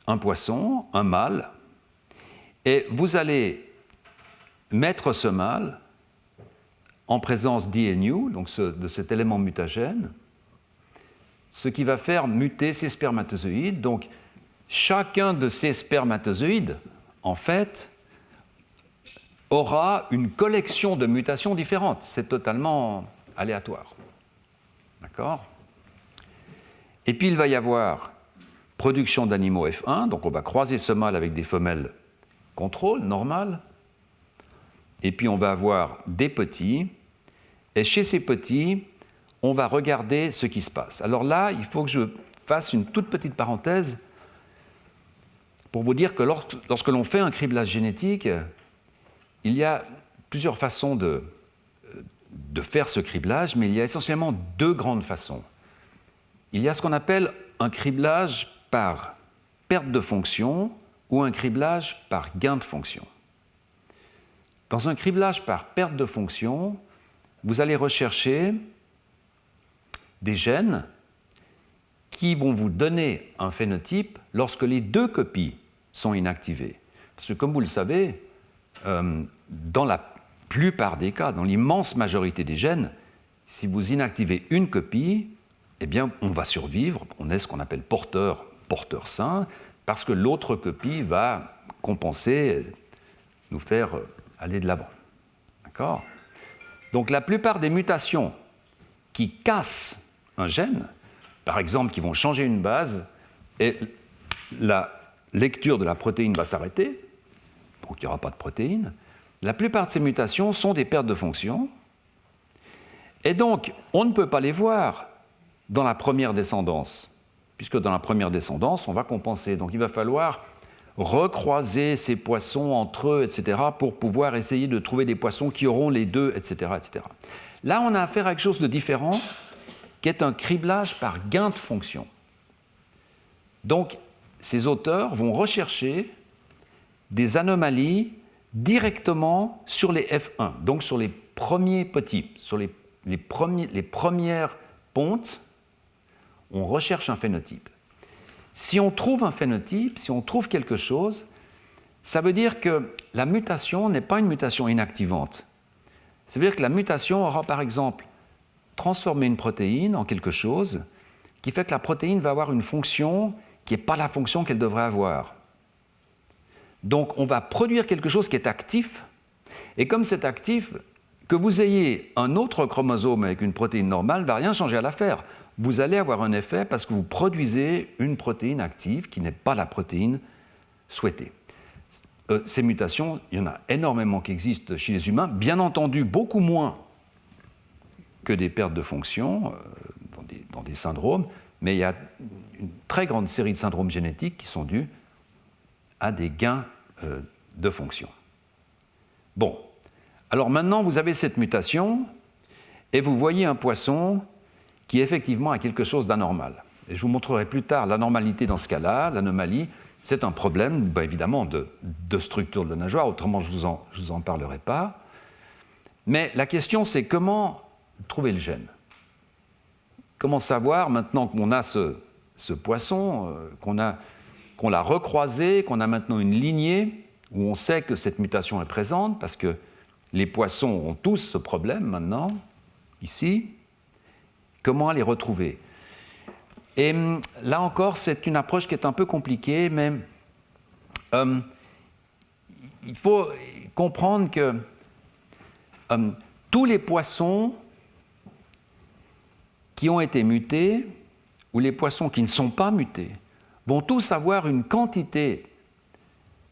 un poisson, un mâle, et vous allez mettre ce mâle en présence d'INU, donc de cet élément mutagène, ce qui va faire muter ces spermatozoïdes. Donc, chacun de ces spermatozoïdes, en fait, aura une collection de mutations différentes. C'est totalement aléatoire. D'accord ? Et puis, il va y avoir production d'animaux F1, donc on va croiser ce mâle avec des femelles contrôle, normales, et puis on va avoir des petits, et chez ces petits, on va regarder ce qui se passe. Alors là, il faut que je fasse une toute petite parenthèse pour vous dire que lorsque l'on fait un criblage génétique, il y a plusieurs façons de faire ce criblage, mais il y a essentiellement deux grandes façons. Il y a ce qu'on appelle un criblage par perte de fonction ou un criblage par gain de fonction. Dans un criblage par perte de fonction, vous allez rechercher des gènes qui vont vous donner un phénotype lorsque les deux copies sont inactivées. Parce que comme vous le savez, dans la plupart des cas, dans l'immense majorité des gènes, si vous inactivez une copie, eh bien, on va survivre, on est ce qu'on appelle porteur sain, parce que l'autre copie va compenser, nous faire aller de l'avant. D'accord ? Donc la plupart des mutations qui cassent un gène, par exemple qui vont changer une base, et la lecture de la protéine va s'arrêter, donc il n'y aura pas de protéine, la plupart de ces mutations sont des pertes de fonction, et donc on ne peut pas les voir dans la première descendance, puisque dans la première descendance, on va compenser. Donc il va falloir recroiser ces poissons entre eux, etc., pour pouvoir essayer de trouver des poissons qui auront les deux, etc., etc. Là, on a affaire à quelque chose de différent, qui est un criblage par gain de fonction. Donc, ces auteurs vont rechercher des anomalies directement sur les F1, donc sur les premiers petits, sur les premières pontes, on recherche un phénotype. Si on trouve un phénotype, si on trouve quelque chose, ça veut dire que la mutation n'est pas une mutation inactivante. Ça veut dire que la mutation aura, par exemple, transformé une protéine en quelque chose qui fait que la protéine va avoir une fonction qui n'est pas la fonction qu'elle devrait avoir. Donc on va produire quelque chose qui est actif, et comme c'est actif, que vous ayez un autre chromosome avec une protéine normale ne va rien changer à l'affaire. Vous allez avoir un effet parce que vous produisez une protéine active qui n'est pas la protéine souhaitée. Ces mutations, il y en a énormément qui existent chez les humains, bien entendu beaucoup moins que des pertes de fonction dans des syndromes, mais il y a une très grande série de syndromes génétiques qui sont dus à des gains de fonction. Bon, alors maintenant vous avez cette mutation et vous voyez un poisson qui effectivement a quelque chose d'anormal. Et je vous montrerai plus tard l'anormalité dans ce cas-là, l'anomalie, c'est un problème évidemment de structure de la nageoire, autrement je vous en parlerai pas. Mais la question c'est comment trouver le gène. Comment savoir, maintenant qu'on a ce poisson, qu'on l'a recroisé, qu'on a maintenant une lignée où on sait que cette mutation est présente, parce que les poissons ont tous ce problème maintenant, ici, comment les retrouver? Et là encore, c'est une approche qui est un peu compliquée, mais il faut comprendre que tous les poissons qui ont été mutés, ou les poissons qui ne sont pas mutés, vont tous avoir une quantité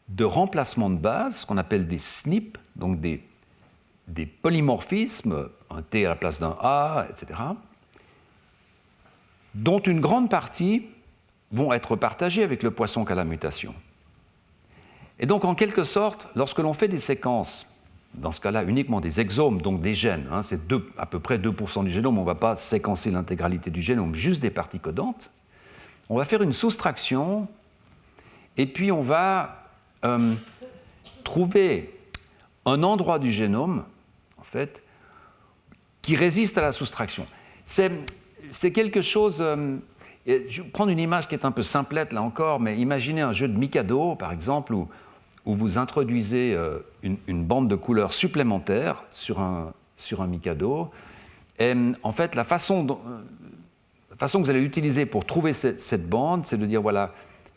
de remplacements de base, ce qu'on appelle des SNP, donc des polymorphismes, un T à la place d'un A, etc., dont une grande partie vont être partagés avec le poisson qui a la mutation. Et donc, en quelque sorte, lorsque l'on fait des séquences, dans ce cas-là uniquement des exomes, donc des gènes, c'est à peu près 2% du génome, on ne va pas séquencer l'intégralité du génome, juste des parties codantes, on va faire une soustraction, et puis on va trouver un endroit du génome, en fait, qui résiste à la soustraction. C'est quelque chose... je vais prendre une image qui est un peu simplette, là encore, mais imaginez un jeu de Mikado, par exemple, où vous introduisez une bande de couleurs supplémentaire sur un Mikado. Et en fait, la façon que vous allez utiliser pour trouver cette bande, c'est de dire, voilà,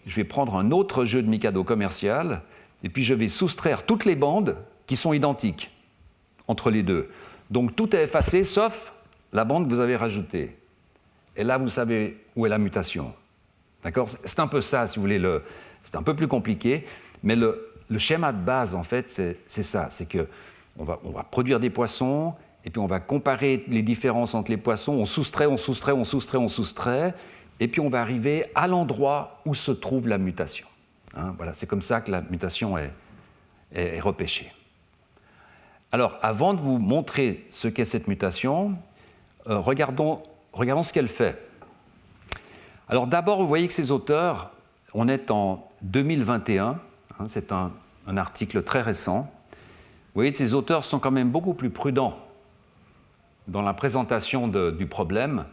je vais prendre un autre jeu de Mikado commercial, et puis je vais soustraire toutes les bandes qui sont identiques entre les deux. Donc tout est effacé, sauf la bande que vous avez rajoutée. Et là, vous savez où est la mutation. D'accord ? C'est un peu ça, si vous voulez. C'est un peu plus compliqué, mais le schéma de base, en fait, c'est ça. C'est qu'on va produire des poissons, et puis on va comparer les différences entre les poissons. On soustrait, et puis on va arriver à l'endroit où se trouve la mutation. Voilà, c'est comme ça que la mutation est repêchée. Alors, avant de vous montrer ce qu'est cette mutation, regardons ce qu'elle fait. Alors d'abord, vous voyez que ces auteurs, on est en 2021, c'est un article très récent. Vous voyez que ces auteurs sont quand même beaucoup plus prudents dans la présentation du problème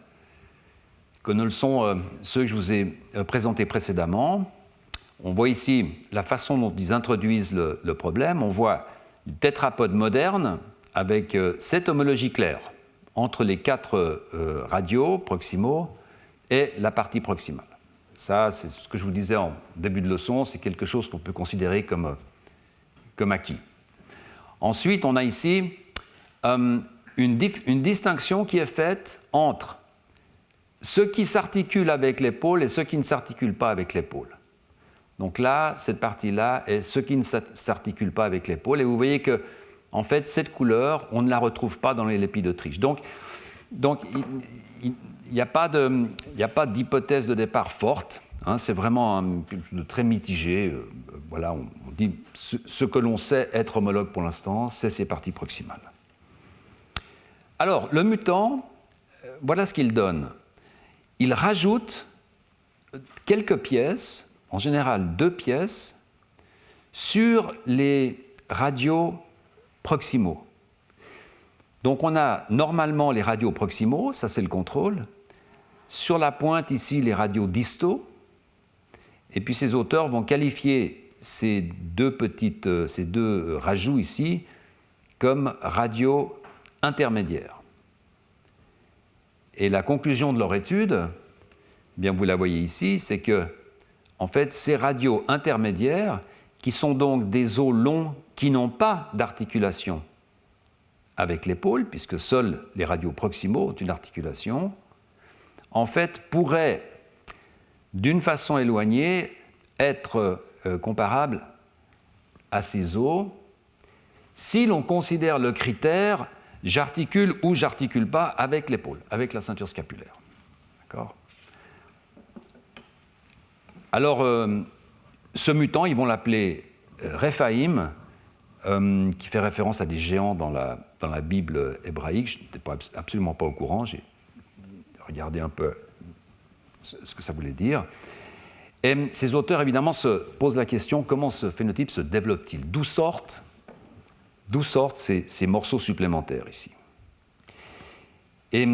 que ne le sont ceux que je vous ai présentés précédemment. On voit ici la façon dont ils introduisent le problème. On voit le tétrapode moderne avec cette homologie claire entre les 4 radios proximaux et la partie proximale. Ça, c'est ce que je vous disais en début de leçon, c'est quelque chose qu'on peut considérer comme acquis. Ensuite, on a ici une distinction qui est faite entre ceux qui s'articulent avec l'épaule et ceux qui ne s'articulent pas avec l'épaule. Donc là, cette partie-là est ceux qui ne s'articulent pas avec l'épaule. Et vous voyez que, en fait, cette couleur, on ne la retrouve pas dans les lépidotrijs. Donc il n'y a pas d'hypothèse de départ forte. C'est vraiment très mitigé. Voilà, on dit ce que l'on sait être homologue pour l'instant, c'est ces parties proximales. Alors, le mutant, voilà ce qu'il donne. Il rajoute quelques pièces, en général 2 pièces, sur les radios proximaux. Donc on a normalement les radios proximaux, ça c'est le contrôle. Sur la pointe ici, les radios distaux. Et puis ces auteurs vont qualifier ces deux rajouts ici comme radios intermédiaires. Et la conclusion de leur étude, eh bien vous la voyez ici, c'est que en fait, ces radios intermédiaires, qui sont donc des os longs qui n'ont pas d'articulation avec l'épaule, puisque seuls les radiaux proximaux ont une articulation, en fait, pourraient, d'une façon éloignée, être comparables à ces os si l'on considère le critère j'articule ou j'articule pas avec l'épaule, avec la ceinture scapulaire. D'accord ? Alors, ce mutant, ils vont l'appeler Rephaïm, qui fait référence à des géants dans la Bible hébraïque. Je n'étais absolument pas au courant, j'ai regardé un peu ce que ça voulait dire. Et ces auteurs, évidemment, se posent la question, comment ce phénotype se développe-t-il ? D'où sortent ces morceaux supplémentaires ici ? Et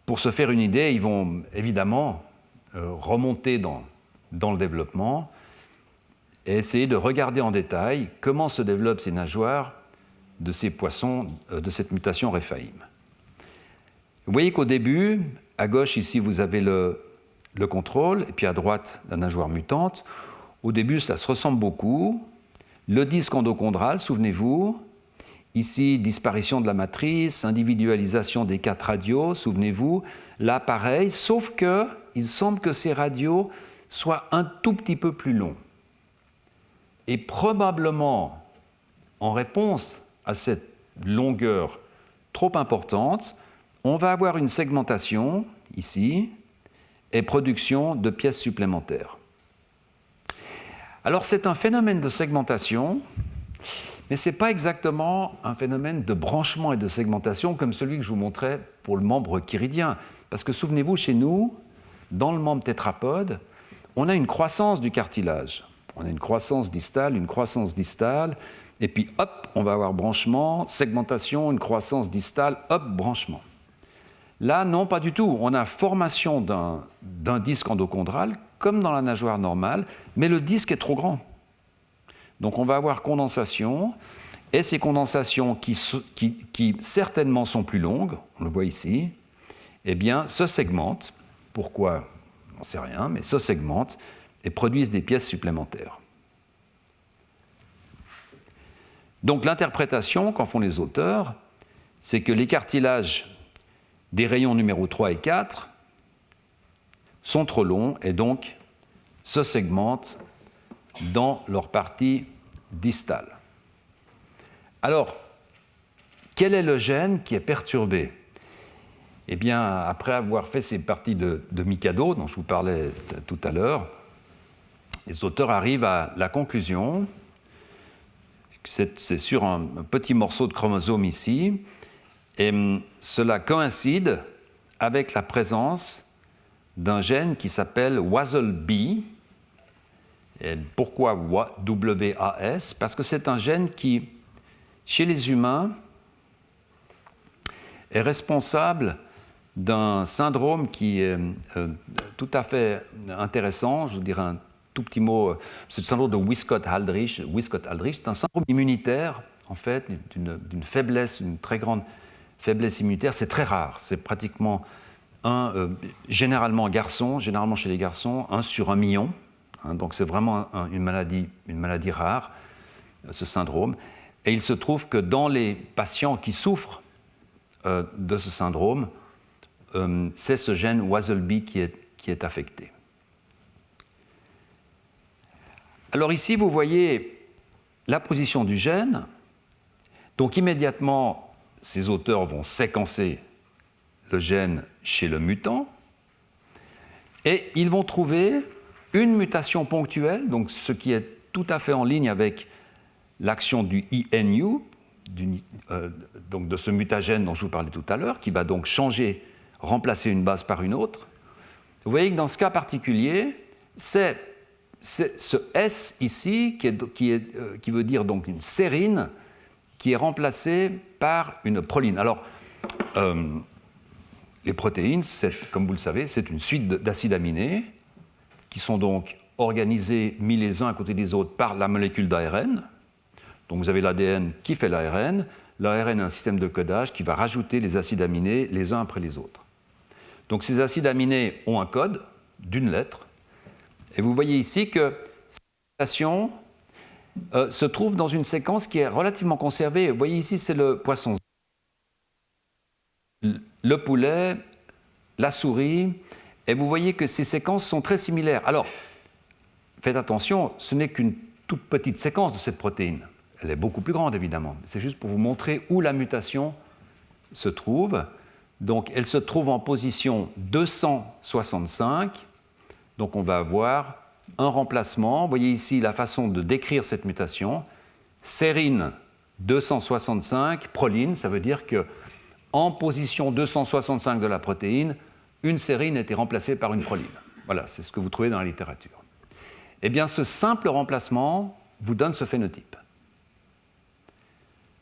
pour se faire une idée, ils vont évidemment remonter dans le développement et essayer de regarder en détail comment se développent ces nageoires de ces poissons, de cette mutation Rephaïm. Vous voyez qu'au début, à gauche ici, vous avez le contrôle, et puis à droite, la nageoire mutante. Au début, ça se ressemble beaucoup. Le disque endochondral, souvenez-vous. Ici, disparition de la matrice, individualisation des 4 radios, souvenez-vous. Là, pareil, sauf qu'il semble que ces radios soient un tout petit peu plus longs. Et probablement, en réponse à cette longueur trop importante, on va avoir une segmentation, ici, et production de pièces supplémentaires. Alors, c'est un phénomène de segmentation, mais ce n'est pas exactement un phénomène de branchement et de segmentation comme celui que je vous montrais pour le membre chiridien. Parce que souvenez-vous, chez nous, dans le membre tétrapode, on a une croissance du cartilage. On a une croissance distale, et puis hop, on va avoir branchement, segmentation, une croissance distale, hop, branchement. Là, non, pas du tout. On a formation d'un disque endochondral, comme dans la nageoire normale, mais le disque est trop grand. Donc on va avoir condensation, et ces condensations qui certainement sont plus longues, on le voit ici, eh bien, se segmentent. Pourquoi ? On n'en sait rien, mais se segmentent et produisent des pièces supplémentaires. Donc l'interprétation qu'en font les auteurs, c'est que les cartilages des rayons numéro 3 et 4 sont trop longs et donc se segmentent dans leur partie distale. Alors, quel est le gène qui est perturbé ? Eh bien, après avoir fait ces parties de Mikado, dont je vous parlais tout à l'heure, les auteurs arrivent à la conclusion, c'est sur un petit morceau de chromosome ici, et cela coïncide avec la présence d'un gène qui s'appelle WASL-B. Et pourquoi WAS ? Parce que c'est un gène qui, chez les humains, est responsable d'un syndrome qui est tout à fait intéressant. Je vous dirais un tout petit mot, c'est le syndrome de Wiskott-Aldrich. Wiskott-Aldrich, c'est un syndrome immunitaire, en fait, d'une faiblesse, une très grande faiblesse immunitaire. C'est très rare, c'est pratiquement généralement chez les garçons, 1 sur 1 million. Donc c'est vraiment une maladie rare, ce syndrome. Et il se trouve que dans les patients qui souffrent de ce syndrome, c'est ce gène WASL-B qui est affecté. Alors ici, vous voyez la position du gène. Donc immédiatement, ces auteurs vont séquencer le gène chez le mutant et ils vont trouver une mutation ponctuelle, donc ce qui est tout à fait en ligne avec l'action du INU, donc de ce mutagène dont je vous parlais tout à l'heure, qui va donc remplacer une base par une autre. Vous voyez que dans ce cas particulier, c'est ce S ici, qui veut dire donc une sérine, qui est remplacée par une proline. Alors, les protéines, comme vous le savez, c'est une suite d'acides aminés qui sont donc organisés, mis les uns à côté des autres par la molécule d'ARN. Donc vous avez l'ADN qui fait l'ARN. L'ARN est un système de codage qui va rajouter les acides aminés les uns après les autres. Donc ces acides aminés ont un code d'une lettre. Et vous voyez ici que cette mutation se trouve dans une séquence qui est relativement conservée. Vous voyez ici, c'est le poisson, le poulet, la souris, et vous voyez que ces séquences sont très similaires. Alors, faites attention, ce n'est qu'une toute petite séquence de cette protéine. Elle est beaucoup plus grande, évidemment. C'est juste pour vous montrer où la mutation se trouve. Donc, elle se trouve en position 265. Donc, on va avoir un remplacement. Vous voyez ici la façon de décrire cette mutation. Sérine 265, proline, ça veut dire que en position 265 de la protéine, une sérine a été remplacée par une proline. Voilà, c'est ce que vous trouvez dans la littérature. Eh bien, ce simple remplacement vous donne ce phénotype.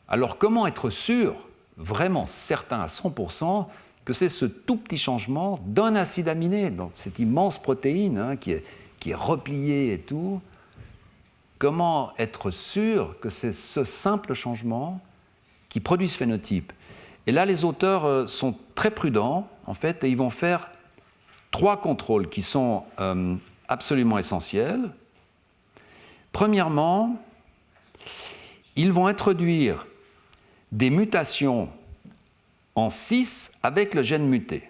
Alors, comment être sûr, vraiment certain à 100%, que c'est ce tout petit changement d'un acide aminé, dans cette immense protéine qui est repliée et tout? Comment être sûr que c'est ce simple changement qui produit ce phénotype? Et là, les auteurs sont très prudents, en fait, et ils vont faire 3 contrôles qui sont absolument essentiels. Premièrement, ils vont introduire des mutations en 6 avec le gène muté.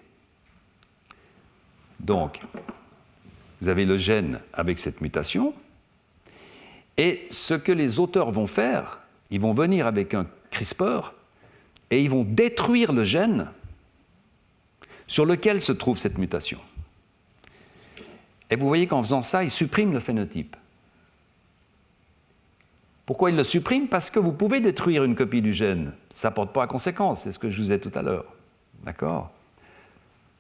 Donc, vous avez le gène avec cette mutation, et ce que les auteurs vont faire, ils vont venir avec un CRISPR et ils vont détruire le gène sur lequel se trouve cette mutation. Et vous voyez qu'en faisant ça, ils suppriment le phénotype. Pourquoi ils le suppriment? Parce que vous pouvez détruire une copie du gène. Ça ne porte pas à conséquence, c'est ce que je vous ai tout à l'heure. D'accord?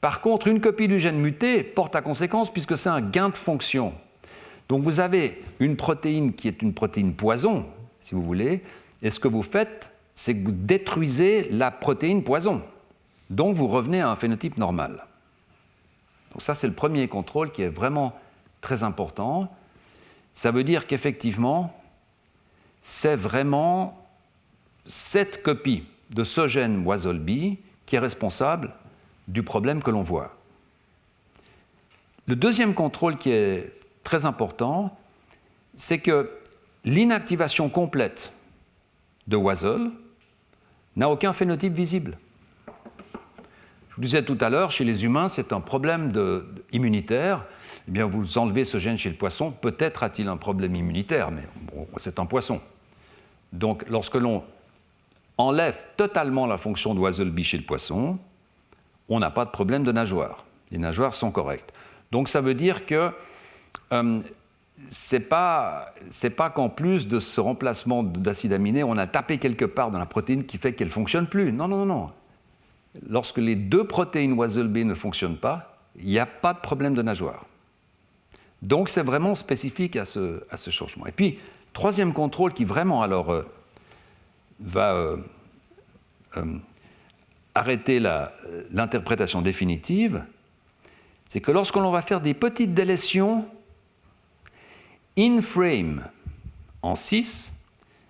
Par contre, une copie du gène muté porte à conséquence puisque c'est un gain de fonction. Donc vous avez une protéine qui est une protéine poison, si vous voulez, et ce que vous faites, c'est que vous détruisez la protéine poison. Donc vous revenez à un phénotype normal. Donc ça, c'est le premier contrôle qui est vraiment très important. Ça veut dire qu'effectivement, c'est vraiment cette copie de ce gène WASOLB qui est responsable du problème que l'on voit. Le deuxième contrôle qui est très important, c'est que l'inactivation complète de WASOL n'a aucun phénotype visible. Je vous disais tout à l'heure, chez les humains, c'est un problème immunitaire. Eh bien, vous enlevez ce gène chez le poisson, peut-être a-t-il un problème immunitaire, mais bon, c'est un poisson. Donc, lorsque l'on enlève totalement la fonction de WASOLB chez le poisson, on n'a pas de problème de nageoire. Les nageoires sont correctes. Donc, ça veut dire que c'est pas qu'en plus de ce remplacement d'acide aminé, on a tapé quelque part dans la protéine qui fait qu'elle ne fonctionne plus. Non, non, non, non. Lorsque les 2 protéines WASOLB ne fonctionnent pas, il n'y a pas de problème de nageoire. Donc, c'est vraiment spécifique à ce changement. Et puis, troisième contrôle qui vraiment alors va arrêter l'interprétation définitive, c'est que lorsque l'on va faire des petites délétions in-frame en 6,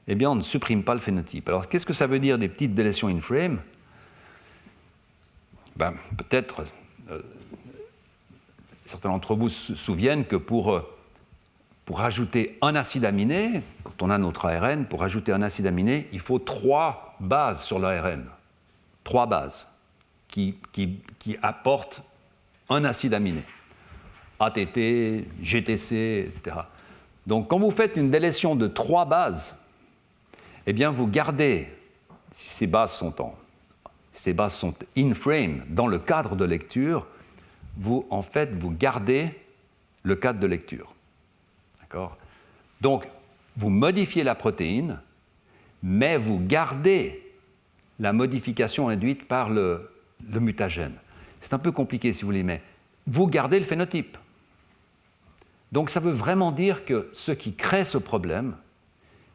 eh bien, on ne supprime pas le phénotype. Alors, qu'est-ce que ça veut dire des petites délétions in-frame? Peut-être, certains d'entre vous se souviennent que pour ajouter un acide aminé, quand on a notre ARN, pour ajouter un acide aminé, il faut 3 bases sur l'ARN. 3 bases qui apportent un acide aminé. ATT, GTC, etc. Donc, quand vous faites une délétion de 3 bases, eh bien, vous gardez, si ces bases sont in-frame, dans le cadre de lecture, vous gardez le cadre de lecture. D'accord? Donc, vous modifiez la protéine, mais vous gardez la modification induite par le mutagène. C'est un peu compliqué, si vous voulez, mais vous gardez le phénotype. Donc, ça veut vraiment dire que ce qui crée ce problème,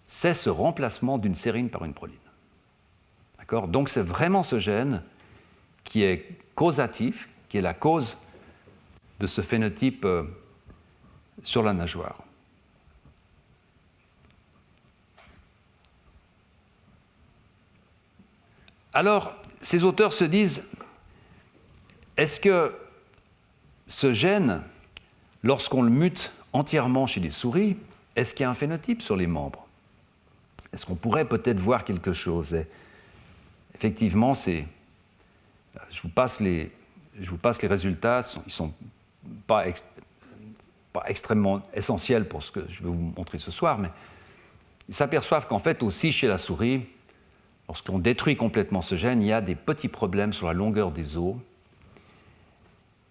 c'est ce remplacement d'une sérine par une proline. D'accord? Donc, c'est vraiment ce gène qui est causatif, qui est la cause de ce phénotype sur la nageoire. Alors, ces auteurs se disent, est-ce que ce gène, lorsqu'on le mute entièrement chez les souris, est-ce qu'il y a un phénotype sur les membres? Est-ce qu'on pourrait peut-être voir quelque chose? Et effectivement, je vous passe les résultats, ils ne sont pas extrêmement essentiels pour ce que je vais vous montrer ce soir, mais ils s'aperçoivent qu'en fait, aussi chez la souris, lorsqu'on détruit complètement ce gène, il y a des petits problèmes sur la longueur des os.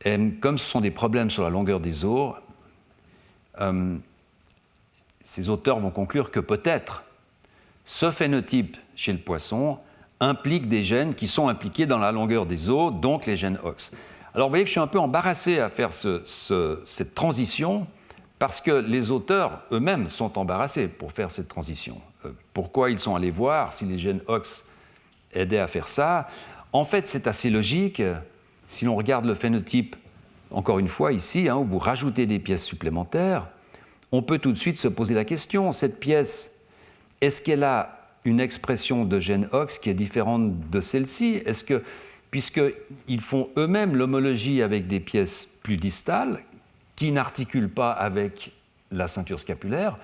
Et comme ce sont des problèmes sur la longueur des os, ces auteurs vont conclure que peut-être ce phénotype chez le poisson implique des gènes qui sont impliqués dans la longueur des os, donc les gènes OX. Alors vous voyez que je suis un peu embarrassé à faire cette transition parce que les auteurs eux-mêmes sont embarrassés pour faire cette transition. Pourquoi ils sont allés voir si les gènes OX aidaient à faire ça? En fait, c'est assez logique. Si l'on regarde le phénotype, encore une fois ici, où vous rajoutez des pièces supplémentaires, on peut tout de suite se poser la question, cette pièce, est-ce qu'elle a une expression de gène OX qui est différente de celle-ci? Est-ce que, puisqu'ils font eux-mêmes l'homologie avec des pièces plus distales, qui n'articulent pas avec la ceinture scapulaire,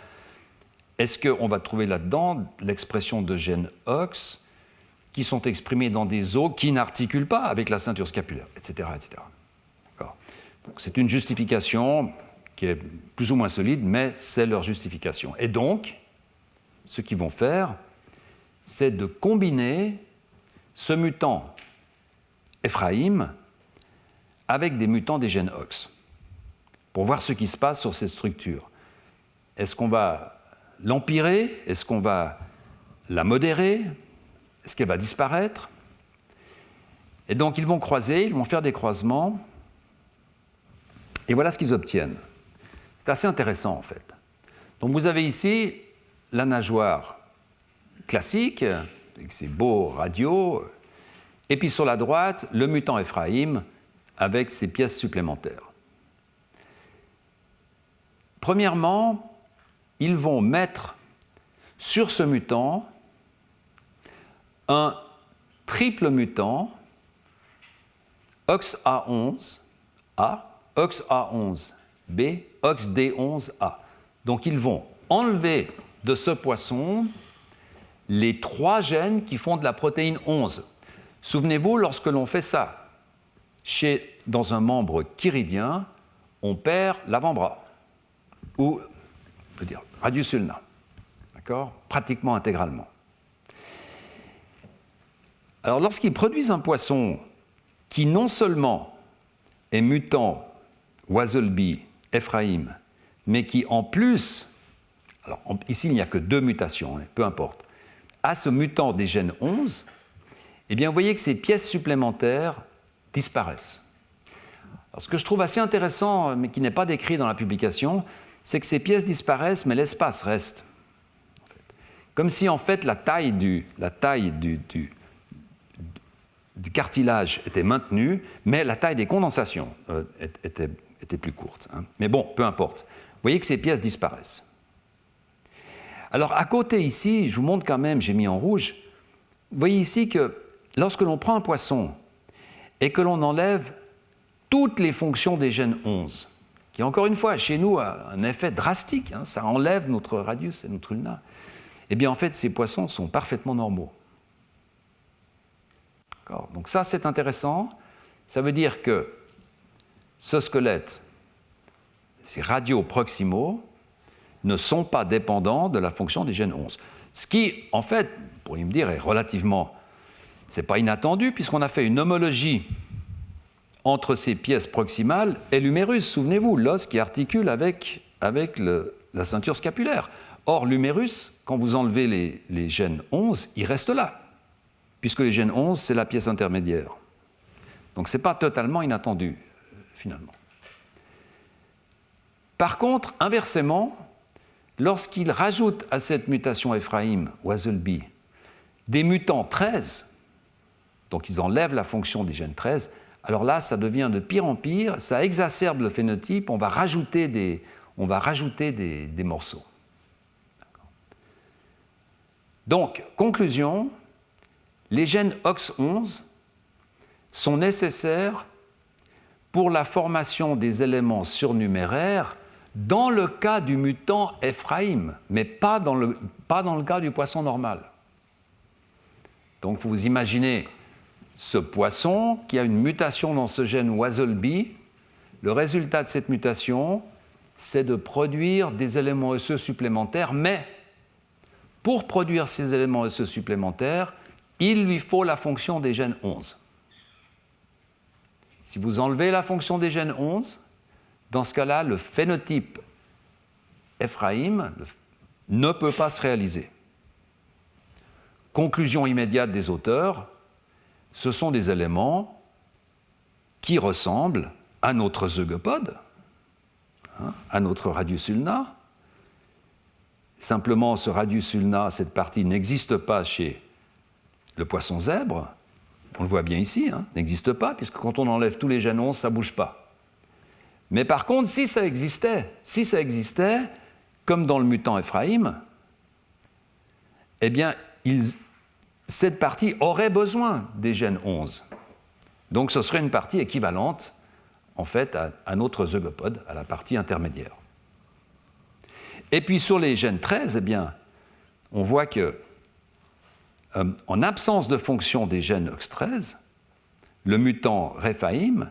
est-ce qu'on va trouver là-dedans l'expression de gènes OX qui sont exprimés dans des os qui n'articulent pas avec la ceinture scapulaire, etc. etc. Donc, c'est une justification qui est plus ou moins solide, mais c'est leur justification. Et donc, ce qu'ils vont faire, c'est de combiner ce mutant Ephraim avec des mutants des gènes OX pour voir ce qui se passe sur cette structure. Est-ce qu'on va l'empirer? Est-ce qu'on va la modérer? Est-ce qu'elle va disparaître? Et donc, ils vont croiser, ils vont faire des croisements, et voilà ce qu'ils obtiennent. C'est assez intéressant, en fait. Donc, vous avez ici la nageoire classique, avec ses beaux radios, et puis sur la droite, le mutant Ephraim avec ses pièces supplémentaires. Premièrement, ils vont mettre sur ce mutant un triple mutant OXA11A, OXA11B, OXD11A. Donc ils vont enlever de ce poisson les 3 gènes qui font de la protéine 11. Souvenez-vous, lorsque l'on fait ça dans un membre chiridien, on perd l'avant-bras, ou, on peut dire, radius ulna, d'accord? Pratiquement intégralement. Alors, lorsqu'ils produisent un poisson qui non seulement est mutant Wasselby, Ephraim, mais qui en plus, alors ici il n'y a que 2 mutations, peu importe, a ce mutant des gènes 11, eh bien vous voyez que ces pièces supplémentaires disparaissent. Alors, ce que je trouve assez intéressant, mais qui n'est pas décrit dans la publication, c'est que ces pièces disparaissent, mais l'espace reste. Comme si en fait la taille du cartilage était maintenue, mais la taille des condensations était plus courte. Mais bon, peu importe. Vous voyez que ces pièces disparaissent. Alors à côté ici, je vous montre quand même, j'ai mis en rouge, vous voyez ici que lorsque l'on prend un poisson et que l'on enlève toutes les fonctions des gènes 11, qui encore une fois chez nous a un effet drastique, ça enlève notre radius et notre ulna, eh bien en fait ces poissons sont parfaitement normaux. D'accord. Donc ça c'est intéressant, ça veut dire que ce squelette, ces radios proximaux, ne sont pas dépendants de la fonction des gènes 11. Ce qui, en fait, vous pourriez me dire, est relativement... C'est pas inattendu, puisqu'on a fait une homologie entre ces pièces proximales et l'humérus. Souvenez-vous, l'os qui articule avec la ceinture scapulaire. Or, l'humérus, quand vous enlevez les gènes 11, il reste là, puisque les gènes 11, c'est la pièce intermédiaire. Donc, ce n'est pas totalement inattendu, finalement. Par contre, inversement, lorsqu'il rajoute à cette mutation Ephraim, Wasselby, des mutants 13, donc ils enlèvent la fonction des gènes 13, alors là, ça devient de pire en pire, ça exacerbe le phénotype, on va rajouter des morceaux. Donc, conclusion, les gènes OX11 sont nécessaires pour la formation des éléments surnuméraires dans le cas du mutant Ephraim, mais pas dans le cas du poisson normal. Donc vous imaginez ce poisson qui a une mutation dans ce gène WASL-B. Le résultat de cette mutation, c'est de produire des éléments osseux supplémentaires, mais pour produire ces éléments osseux supplémentaires, il lui faut la fonction des gènes 11. Si vous enlevez la fonction des gènes 11, dans ce cas-là, le phénotype Ephraim ne peut pas se réaliser. Conclusion immédiate des auteurs, ce sont des éléments qui ressemblent à notre zygopode, à notre radius ulna. Simplement, ce radius ulna, cette partie, n'existe pas chez le poisson zèbre. On le voit bien ici, n'existe pas, puisque quand on enlève tous les gènes 11, ça ne bouge pas. Mais par contre, si ça existait, comme dans le mutant Ephraim, eh bien, cette partie aurait besoin des gènes 11. Donc ce serait une partie équivalente, en fait, à notre zygopode, à la partie intermédiaire. Et puis sur les gènes 13, eh bien, on voit que, en absence de fonction des gènes OX13, le mutant Rephaim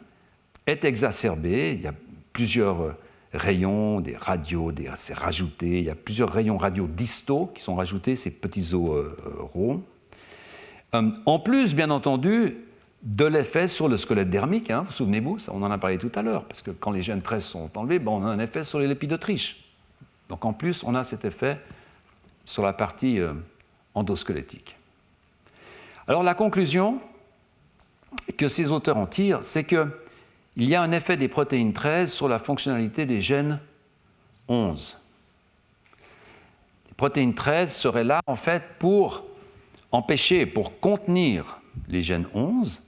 est exacerbé. Il y a plusieurs rayons, des radios, c'est rajouté. Il y a plusieurs rayons radiodistaux qui sont rajoutés, ces petits os ronds. En plus, bien entendu, de l'effet sur le squelette dermique, vous souvenez-vous, on en a parlé tout à l'heure, parce que quand les gènes 13 sont enlevés, on a un effet sur les lipides autriches. Donc en plus, on a cet effet sur la partie endosquelettique. Alors la conclusion que ces auteurs en tirent, c'est qu'il y a un effet des protéines 13 sur la fonctionnalité des gènes 11. Les protéines 13 seraient là, en fait, pour empêcher, pour contenir les gènes 11.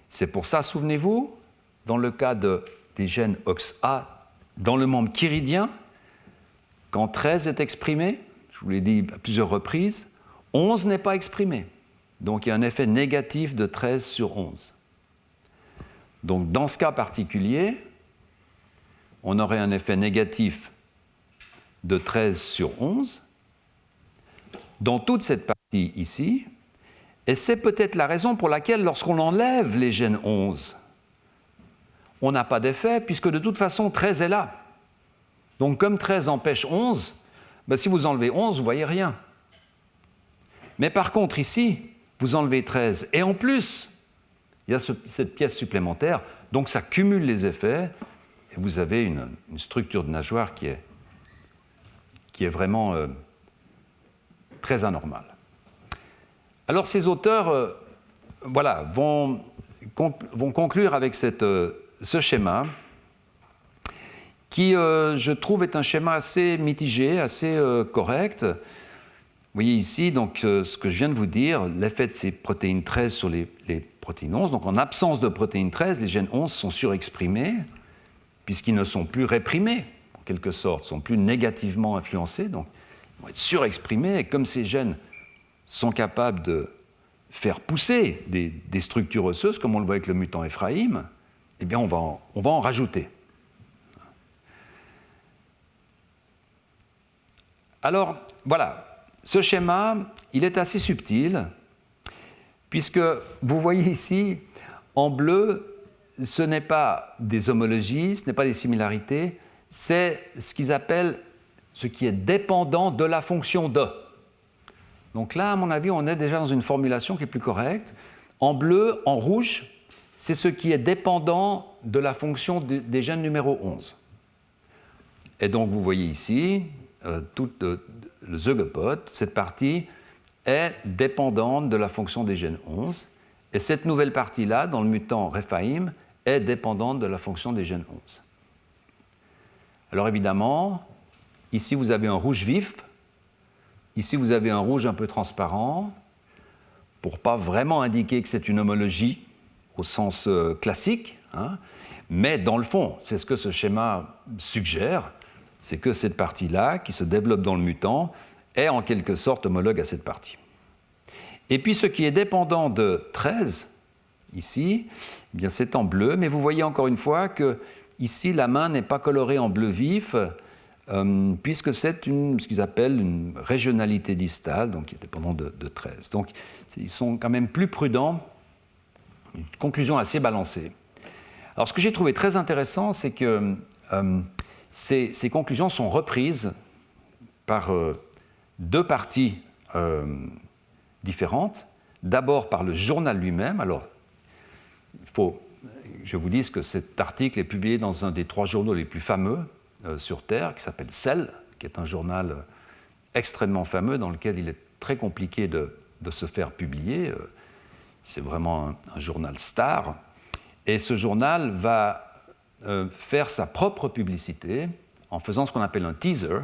C'est pour ça, souvenez-vous, dans le cas des gènes OXA, dans le membre chiridien, quand 13 est exprimé, je vous l'ai dit à plusieurs reprises, 11 n'est pas exprimé. Donc il y a un effet négatif de 13 sur 11. Donc dans ce cas particulier, on aurait un effet négatif de 13 sur 11 dans toute cette partie ici, et c'est peut-être la raison pour laquelle lorsqu'on enlève les gènes 11, on n'a pas d'effet, puisque de toute façon 13 est là. Donc comme 13 empêche 11, si vous enlevez 11, vous ne voyez rien. Mais par contre ici, vous enlevez 13, et en plus, il y a cette pièce supplémentaire, donc ça cumule les effets, et vous avez une structure de nageoire qui est vraiment très anormale. Alors ces auteurs vont conclure avec ce schéma qui, je trouve, est un schéma assez mitigé, assez correct. Vous voyez ici donc, ce que je viens de vous dire, l'effet de ces protéines 13 sur les protéines 11. Donc en absence de protéines 13, les gènes 11 sont surexprimés, puisqu'ils ne sont plus réprimés, en quelque sorte, sont plus négativement influencés, donc ils vont être surexprimés, et comme ces gènes sont capables de faire pousser des structures osseuses, comme on le voit avec le mutant Ephraim, eh bien on va en rajouter. Alors, voilà, ce schéma, il est assez subtil, puisque vous voyez ici, en bleu, ce n'est pas des homologies, ce n'est pas des similarités, c'est ce qu'ils appellent ce qui est dépendant de la fonction de. Donc là, à mon avis, on est déjà dans une formulation qui est plus correcte. En bleu, en rouge, c'est ce qui est dépendant de la fonction des gènes numéro 11. Et donc, vous voyez ici, tout le zygopode, cette partie est dépendante de la fonction des gènes 11. Et cette nouvelle partie-là, dans le mutant Rephaim, est dépendante de la fonction des gènes 11. Alors évidemment, ici, vous avez un rouge vif. Ici, vous avez un rouge un peu transparent, pour ne pas vraiment indiquer que c'est une homologie au sens classique, mais dans le fond, c'est ce que ce schéma suggère, c'est que cette partie-là, qui se développe dans le mutant, est en quelque sorte homologue à cette partie. Et puis ce qui est dépendant de 13, ici, eh bien c'est en bleu, mais vous voyez encore une fois qu'il ici, la main n'est pas colorée en bleu vif, puisque c'est ce qu'ils appellent une régionalité distale, donc qui est dépendante de 13. Donc, ils sont quand même plus prudents, une conclusion assez balancée. Alors, ce que j'ai trouvé très intéressant, c'est que ces conclusions sont reprises par deux parties différentes. D'abord par le journal lui-même. Alors, je vous dis que cet article est publié dans un des 3 journaux les plus fameux sur Terre, qui s'appelle Cell, qui est un journal extrêmement fameux dans lequel il est très compliqué de se faire publier. C'est vraiment un journal star. Et ce journal va faire sa propre publicité en faisant ce qu'on appelle un teaser,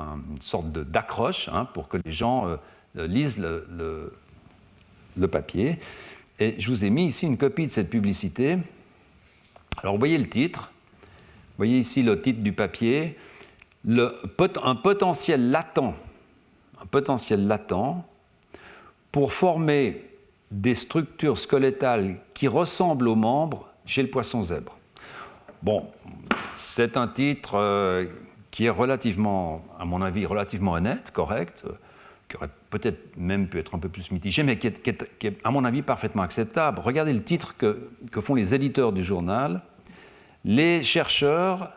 une sorte d'accroche, pour que les gens lisent le papier. Et je vous ai mis ici une copie de cette publicité. Alors, vous voyez le titre. Vous voyez ici le titre du papier. Un potentiel latent pour former des structures squelettales qui ressemblent aux membres chez le poisson zèbre. Bon, c'est un titre qui est relativement, à mon avis, relativement honnête, correct, qui aurait peut-être même pu être un peu plus mitigé, mais qui est, à mon avis, parfaitement acceptable. Regardez le titre que font les éditeurs du journal. Les chercheurs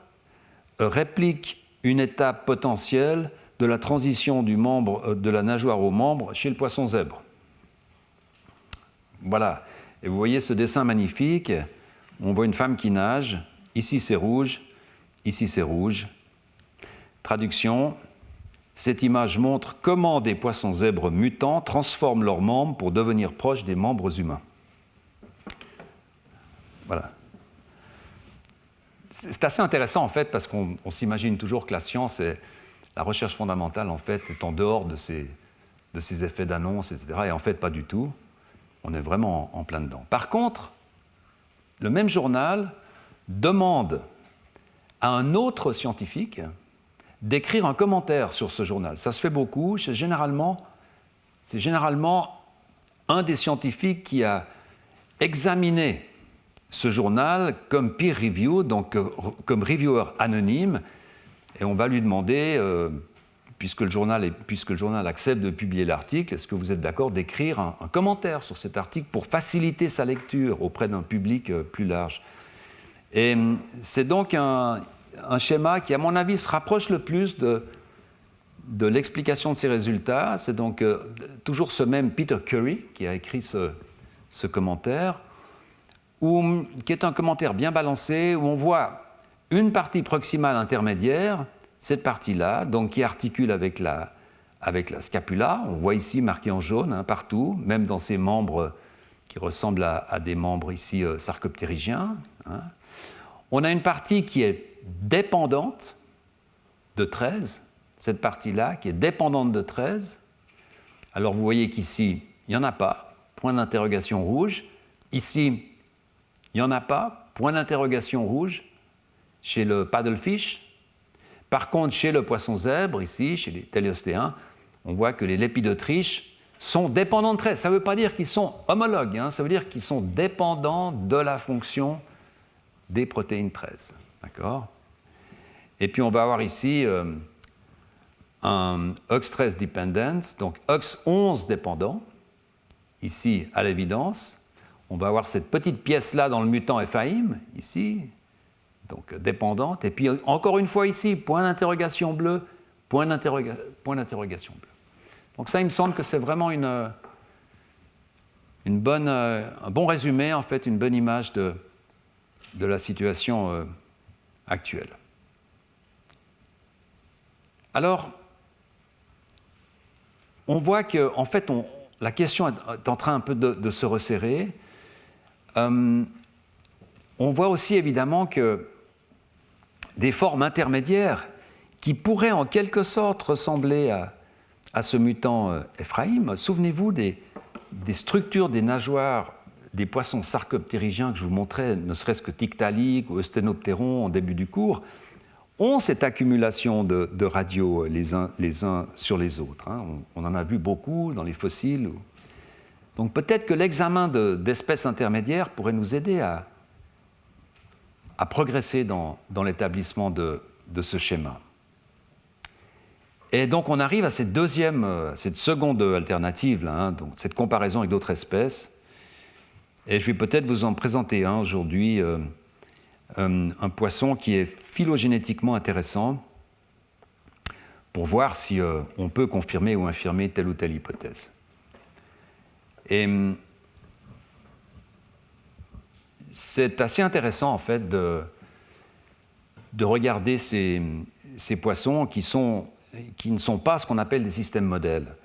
répliquent une étape potentielle de la transition du membre de la nageoire au membre chez le poisson zèbre. Voilà. Et vous voyez ce dessin magnifique. On voit une femme qui nage. Ici, c'est rouge. Ici, c'est rouge. Traduction. Cette image montre comment des poissons zèbres mutants transforment leurs membres pour devenir proches des membres humains. Voilà. C'est assez intéressant, en fait, parce qu'on s'imagine toujours que la science et la recherche fondamentale, en fait, est en dehors de ces effets d'annonce, etc. Et en fait, pas du tout. On est vraiment en plein dedans. Par contre, le même journal demande à un autre scientifique d'écrire un commentaire sur ce journal. Ça se fait beaucoup. C'est généralement un des scientifiques qui a examiné ce journal comme peer review, donc comme reviewer anonyme, et on va lui demander, puisque le journal accepte de publier l'article, est-ce que vous êtes d'accord d'écrire un commentaire sur cet article pour faciliter sa lecture auprès d'un public plus large. Et c'est donc un schéma qui, à mon avis, se rapproche le plus de l'explication de ces résultats. C'est donc toujours ce même Peter Curry qui a écrit ce commentaire, qui est un commentaire bien balancé, où on voit une partie proximale intermédiaire, cette partie-là, donc qui articule avec la scapula. On voit ici marqué en jaune partout, même dans ces membres qui ressemblent à des membres ici sarcoptérygiens. On a une partie qui est dépendante de 13, cette partie-là qui est dépendante de 13. Alors vous voyez qu'ici, il n'y en a pas, point d'interrogation rouge. Ici, il n'y en a pas, point d'interrogation rouge, chez le paddlefish. Par contre, chez le poisson zèbre, ici, chez les téléostéens, on voit que les lépidotriches sont dépendants de 13. Ça ne veut pas dire qu'ils sont homologues, ça veut dire qu'ils sont dépendants de la fonction des protéines 13. D'accord ? Et puis on va avoir ici un OX13 dependent, donc OX11 dépendant, ici à l'évidence. On va avoir cette petite pièce-là dans le mutant Ephaim, ici, donc dépendante. Et puis encore une fois ici, point d'interrogation bleu, point d'interrogation bleu. Donc ça, il me semble que c'est vraiment un bon résumé, en fait, une bonne image de la situation actuelle. Alors, on voit que, en fait, la question est en train un peu de se resserrer. On voit aussi évidemment que des formes intermédiaires qui pourraient en quelque sorte ressembler à ce mutant Ephraim. Souvenez-vous des structures des nageoires des poissons sarcoptérygiens que je vous montrais, ne serait-ce que Tiktaalik ou Eusthenopteron en début du cours, ont cette accumulation de radios les uns sur les autres. On en a vu beaucoup dans les fossiles. Donc peut-être que l'examen d'espèces intermédiaires pourrait nous aider à progresser dans l'établissement de ce schéma. Et donc on arrive à cette seconde alternative, là, hein, donc cette comparaison avec d'autres espèces. Et je vais peut-être vous en présenter un aujourd'hui, un poisson qui est phylogénétiquement intéressant pour voir si on peut confirmer ou infirmer telle ou telle hypothèse. Et c'est assez intéressant, en fait, de regarder ces poissons qui ne sont pas ce qu'on appelle des systèmes modèles.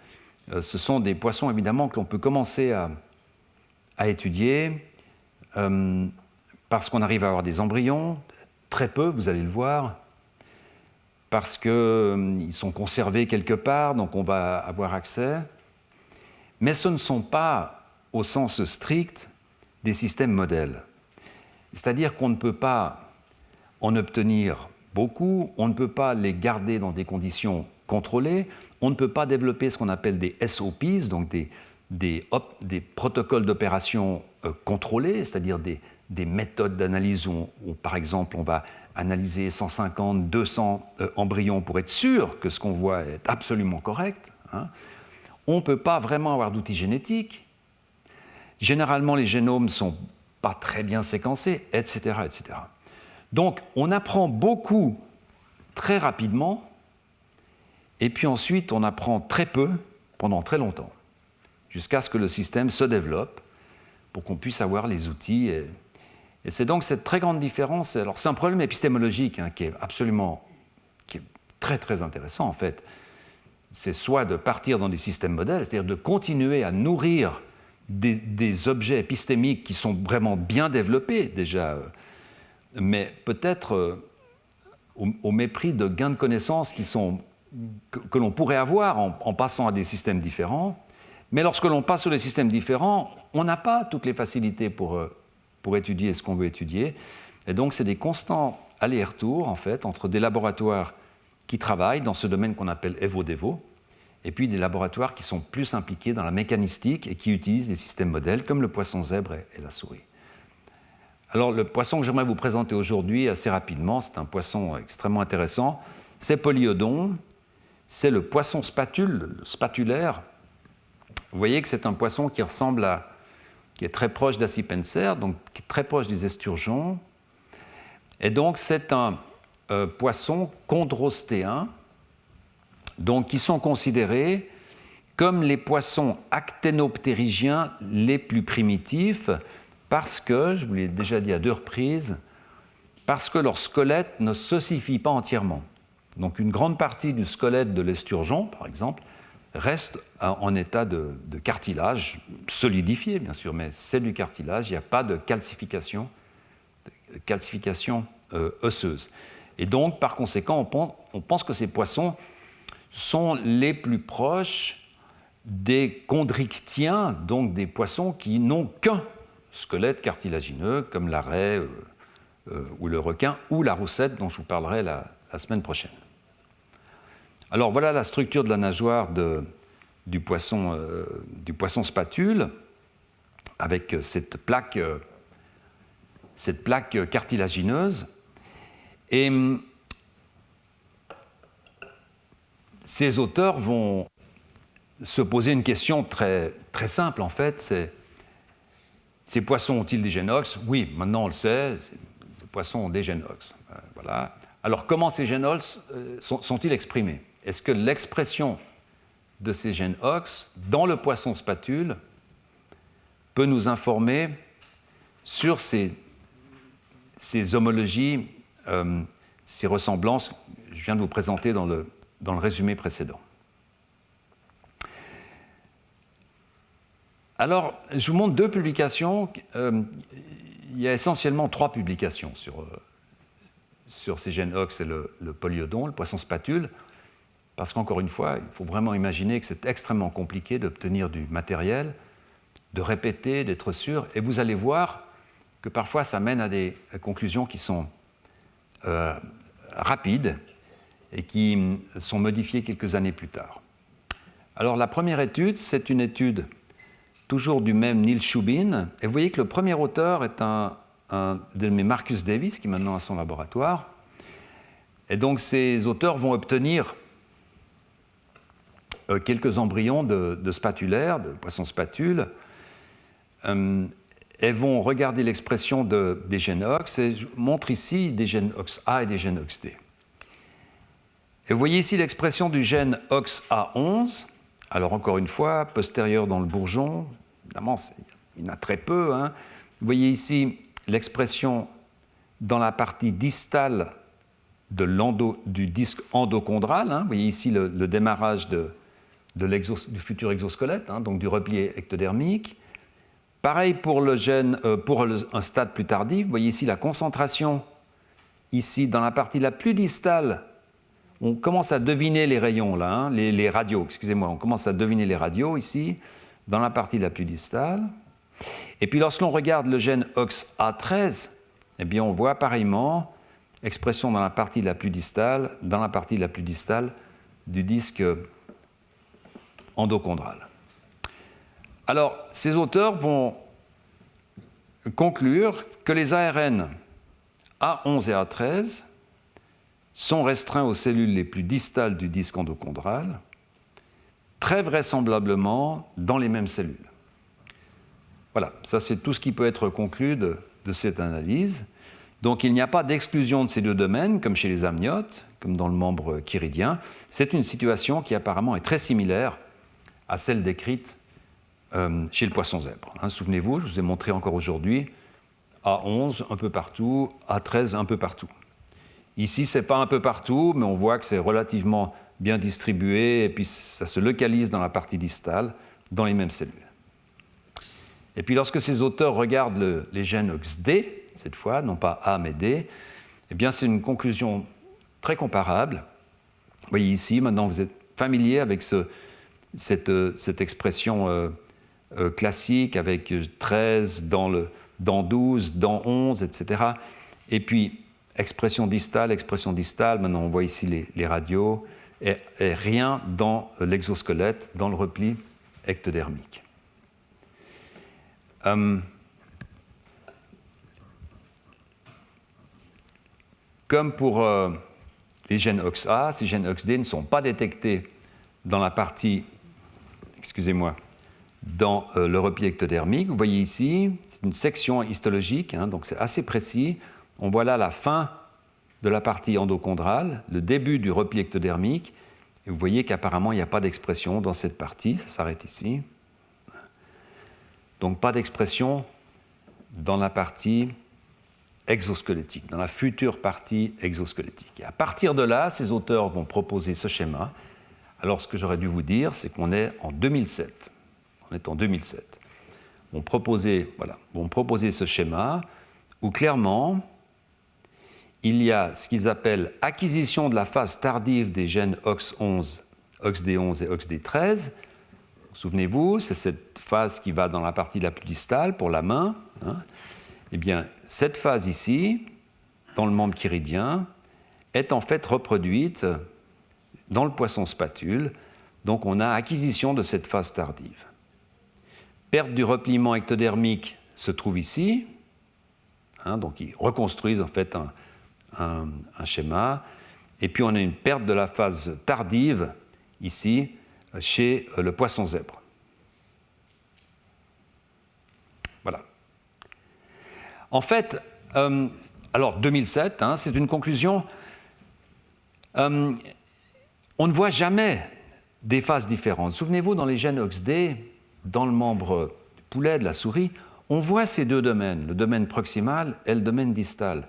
Ce sont des poissons, évidemment, que l'on peut commencer à étudier parce qu'on arrive à avoir des embryons, très peu, vous allez le voir, parce qu'ils sont conservés quelque part, donc on va avoir accès. Mais ce ne sont pas, au sens strict, des systèmes modèles. C'est-à-dire qu'on ne peut pas en obtenir beaucoup, on ne peut pas les garder dans des conditions contrôlées, on ne peut pas développer ce qu'on appelle des SOPs, donc des protocoles d'opération contrôlés, c'est-à-dire des méthodes d'analyse où, par exemple, on va analyser 150, 200 embryons pour être sûr que ce qu'on voit est absolument correct. Hein. On ne peut pas vraiment avoir d'outils génétiques. Généralement, les génomes ne sont pas très bien séquencés, etc., etc. Donc, on apprend beaucoup très rapidement, et puis ensuite, on apprend très peu pendant très longtemps, jusqu'à ce que le système se développe pour qu'on puisse avoir les outils. Et c'est donc cette très grande différence. Alors, c'est un problème épistémologique hein, qui est très, très intéressant, en fait. C'est soit de partir dans des systèmes modèles, c'est-à-dire de continuer à nourrir des objets épistémiques qui sont vraiment bien développés déjà, mais peut-être au mépris de gains de connaissances que l'on pourrait avoir en passant à des systèmes différents. Mais lorsque l'on passe sur des systèmes différents, on n'a pas toutes les facilités pour étudier ce qu'on veut étudier. Et donc, c'est des constants allers-retours, en fait, entre des laboratoires qui travaillent dans ce domaine qu'on appelle EVO-DEVO, et puis des laboratoires qui sont plus impliqués dans la mécanistique et qui utilisent des systèmes modèles comme le poisson zèbre et la souris. Alors, le poisson que j'aimerais vous présenter aujourd'hui assez rapidement, c'est un poisson extrêmement intéressant, c'est Polyodon, c'est le poisson spatule, le spatulaire. Vous voyez que c'est un poisson qui est très proche d'Acipenser, donc qui est très proche des esturgeons. Et donc, c'est un poisson chondrostéen, donc qui sont considérés comme les poissons acténoptérygiens les plus primitifs, parce que, je vous l'ai déjà dit à 2 reprises, parce que leur squelette ne s'ossifie pas entièrement. Donc une grande partie du squelette de l'esturgeon, par exemple, reste en état de cartilage, solidifié bien sûr, mais c'est du cartilage, il n'y a pas de calcification osseuse. Et donc, par conséquent, on pense que ces poissons sont les plus proches des chondrichtiens, donc des poissons qui n'ont qu'un squelette cartilagineux, comme la raie ou le requin, ou la roussette, dont je vous parlerai la semaine prochaine. Alors voilà la structure de la nageoire du poisson spatule, avec cette plaque cartilagineuse. Et ces auteurs vont se poser une question très, très simple, en fait, c'est: ces poissons ont-ils des gènes OX? Oui, maintenant on le sait, les poissons ont des gènes OX. Voilà. Alors comment ces gènes OX sont-ils exprimés? Est-ce que l'expression de ces gènes OX dans le poisson spatule peut nous informer sur ces homologies, ces ressemblances que je viens de vous présenter dans le résumé précédent? Alors, je vous montre 2 publications. Il y a essentiellement 3 publications sur ces gènes OX et le polyodon, le poisson spatule, parce qu'encore une fois, il faut vraiment imaginer que c'est extrêmement compliqué d'obtenir du matériel, de répéter, d'être sûr, et vous allez voir que parfois ça mène à des conclusions qui sont rapides et qui sont modifiées quelques années plus tard. Alors la première étude, c'est une étude toujours du même Neil Shubin, et vous voyez que le premier auteur est un un dénommé Marcus Davis, qui est maintenant à son laboratoire. Et donc ces auteurs vont obtenir quelques embryons de spatulaires, de poissons spatules, et vont regarder l'expression des gènes OX, et je montre ici des gènes OXA et des gènes OXD. Et vous voyez ici l'expression du gène OXA11, alors encore une fois, postérieur dans le bourgeon, évidemment il y en a très peu, hein. Vous voyez ici l'expression dans la partie distale du disque endochondral, hein. Vous voyez ici le démarrage du futur exosquelette, hein, donc du repli ectodermique. Pareil pour le gène, un stade plus tardif, vous voyez ici la concentration, ici dans la partie la plus distale, on commence à deviner les rayons là, hein, les radios, excusez-moi, on commence à deviner les radios ici, dans la partie la plus distale. Et puis lorsqu'on regarde le gène OXA13, eh bien on voit pareillement expression dans la partie la plus distale, du disque endochondral. Alors, ces auteurs vont conclure que les ARN A11 et A13 sont restreints aux cellules les plus distales du disque endochondral, très vraisemblablement dans les mêmes cellules. Voilà, ça c'est tout ce qui peut être conclu de cette analyse. Donc il n'y a pas d'exclusion de ces deux domaines, comme chez les amniotes, comme dans le membre chiridien. C'est une situation qui apparemment est très similaire à celle décrite chez le poisson zèbre. Hein, souvenez-vous, je vous ai montré encore aujourd'hui A11 un peu partout, A13 un peu partout. Ici, ce n'est pas un peu partout, mais on voit que c'est relativement bien distribué et puis ça se localise dans la partie distale, dans les mêmes cellules. Et puis lorsque ces auteurs regardent les gènes OXD, cette fois, non pas A mais D, eh bien c'est une conclusion très comparable. Vous voyez ici, maintenant vous êtes familier avec cette expression classique avec 13 dans 12, dans 11, etc. Et puis expression distale, maintenant on voit ici les radios, et rien dans l'exosquelette, dans le repli ectodermique. Comme pour les gènes OXA, ces gènes OXD ne sont pas détectés dans la partie, dans le repli ectodermique. Vous voyez ici, c'est une section histologique, hein, donc c'est assez précis. On voit là la fin de la partie endochondrale, le début du repli ectodermique, et vous voyez qu'apparemment il n'y a pas d'expression dans cette partie, ça s'arrête ici. Donc pas d'expression dans la partie exosquelettique, dans la future partie exosquelettique. Et à partir de là, ces auteurs vont proposer ce schéma. Alors ce que j'aurais dû vous dire, c'est qu'on est en 2007. On est en 2007. Vont proposer ce schéma où clairement, il y a ce qu'ils appellent acquisition de la phase tardive des gènes OX11, OXD11 et OXD13. Souvenez-vous, c'est cette phase qui va dans la partie la plus distale pour la main. Hein. Eh bien, cette phase ici, dans le membre chiridien, est en fait reproduite dans le poisson spatule. Donc, on a acquisition de cette phase tardive. Perte du repliement ectodermique se trouve ici. Hein, donc, ils reconstruisent en fait un schéma. Et puis, on a une perte de la phase tardive ici, chez le poisson zèbre. Voilà. En fait, alors 2007, hein, c'est une conclusion. On ne voit jamais des phases différentes. Souvenez-vous, dans les gènes OXD, dans le membre du poulet, de la souris, on voit ces deux domaines, le domaine proximal et le domaine distal.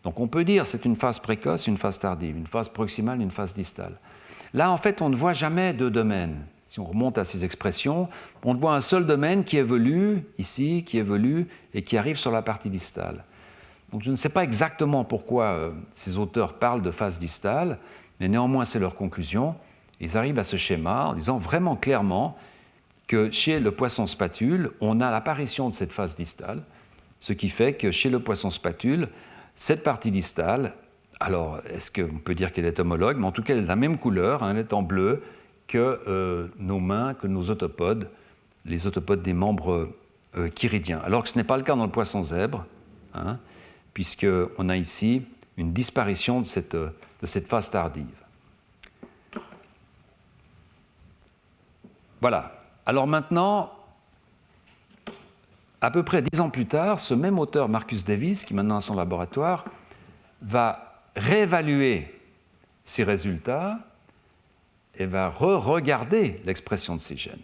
Donc on peut dire c'est une phase précoce, une phase tardive, une phase proximale, une phase distale. Là, en fait, on ne voit jamais deux domaines. Si on remonte à ces expressions, on voit un seul domaine qui évolue ici, qui évolue et qui arrive sur la partie distale. Donc je ne sais pas exactement pourquoi ces auteurs parlent de phase distale, mais néanmoins c'est leur conclusion. Ils arrivent à ce schéma en disant vraiment clairement que chez le poisson spatule, on a l'apparition de cette phase distale, ce qui fait que chez le poisson spatule, cette partie distale, alors est-ce qu'on peut dire qu'elle est homologue, mais en tout cas elle est de la même couleur, hein, elle est en bleu que nos mains, que nos autopodes, les autopodes des membres chiridiens. Alors que ce n'est pas le cas dans le poisson zèbre, hein, puisqu'on a ici une disparition de cette phase tardive. Voilà. Alors maintenant, à peu près 10 ans plus tard, ce même auteur, Marcus Davis, qui maintenant a son laboratoire, va réévaluer ces résultats et va re-regarder l'expression de ces gènes.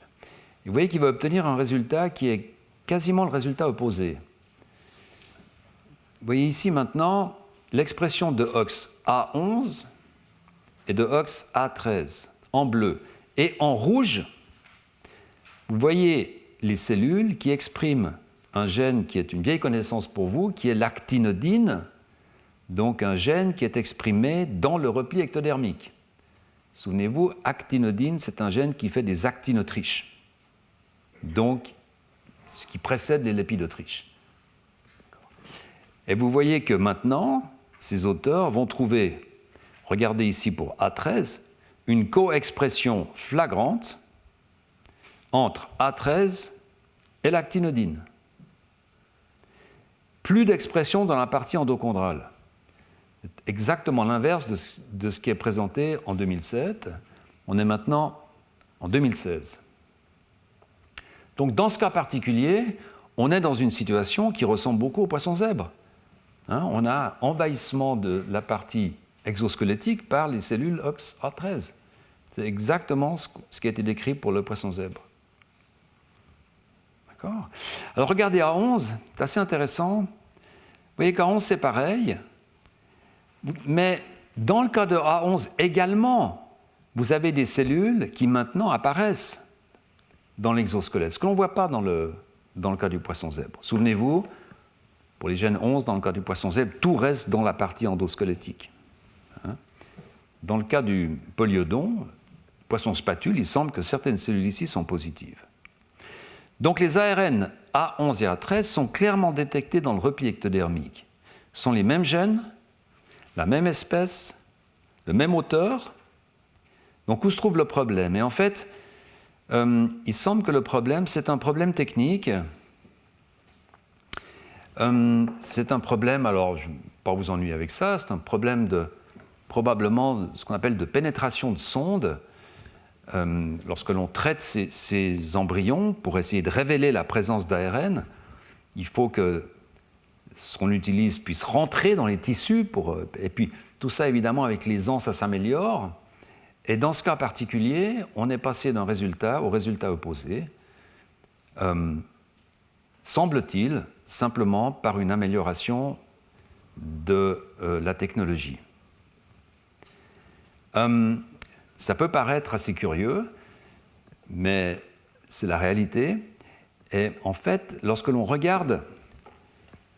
Et vous voyez qu'il va obtenir un résultat qui est quasiment le résultat opposé. Vous voyez ici maintenant l'expression de OXA11 et de OXA13 en bleu. Et en rouge, vous voyez les cellules qui expriment un gène qui est une vieille connaissance pour vous, qui est l'actinodine, donc un gène qui est exprimé dans le repli ectodermique. Souvenez-vous, actinodine, c'est un gène qui fait des actines Autriche, donc ce qui précède les lipides Autriche. Et vous voyez que maintenant, ces auteurs vont trouver, regardez ici pour A13, une co-expression flagrante entre A13 et l'actinodine. Plus d'expression dans la partie endochondrale. Exactement l'inverse de ce qui est présenté en 2007. On est maintenant en 2016. Donc dans ce cas particulier, on est dans une situation qui ressemble beaucoup au poisson zèbre. On a envahissement de la partie exosquelettique par les cellules OXA13. C'est exactement ce qui a été décrit pour le poisson zèbre. D'accord ? Alors regardez A11, c'est assez intéressant. Vous voyez qu'A11 c'est pareil, mais dans le cas de A11 également, vous avez des cellules qui maintenant apparaissent dans l'exosquelette, ce que l'on ne voit pas dans le cas du poisson zèbre. Souvenez-vous, pour les gènes 11, dans le cas du poisson zèbre, tout reste dans la partie endosquelettique. Dans le cas du polyodon, poisson spatule, il semble que certaines cellules ici sont positives. Donc les ARN A11 et A13 sont clairement détectés dans le repli ectodermique. Ce sont les mêmes gènes, la même espèce, le même auteur. Donc où se trouve le problème ? Et en fait, il semble que le problème, c'est un problème technique. C'est un problème, alors je ne vais pas vous ennuyer avec ça, c'est un problème de probablement ce qu'on appelle de pénétration de sonde. Lorsque l'on traite ces embryons pour essayer de révéler la présence d'ARN, il faut que ce qu'on utilise puisse rentrer dans les tissus. Et puis tout ça, évidemment, avec les ans, ça s'améliore. Et dans ce cas particulier, on est passé d'un résultat au résultat opposé, semble-t-il, simplement par une amélioration de la technologie. Ça peut paraître assez curieux, mais c'est la réalité. Et en fait, lorsque l'on regarde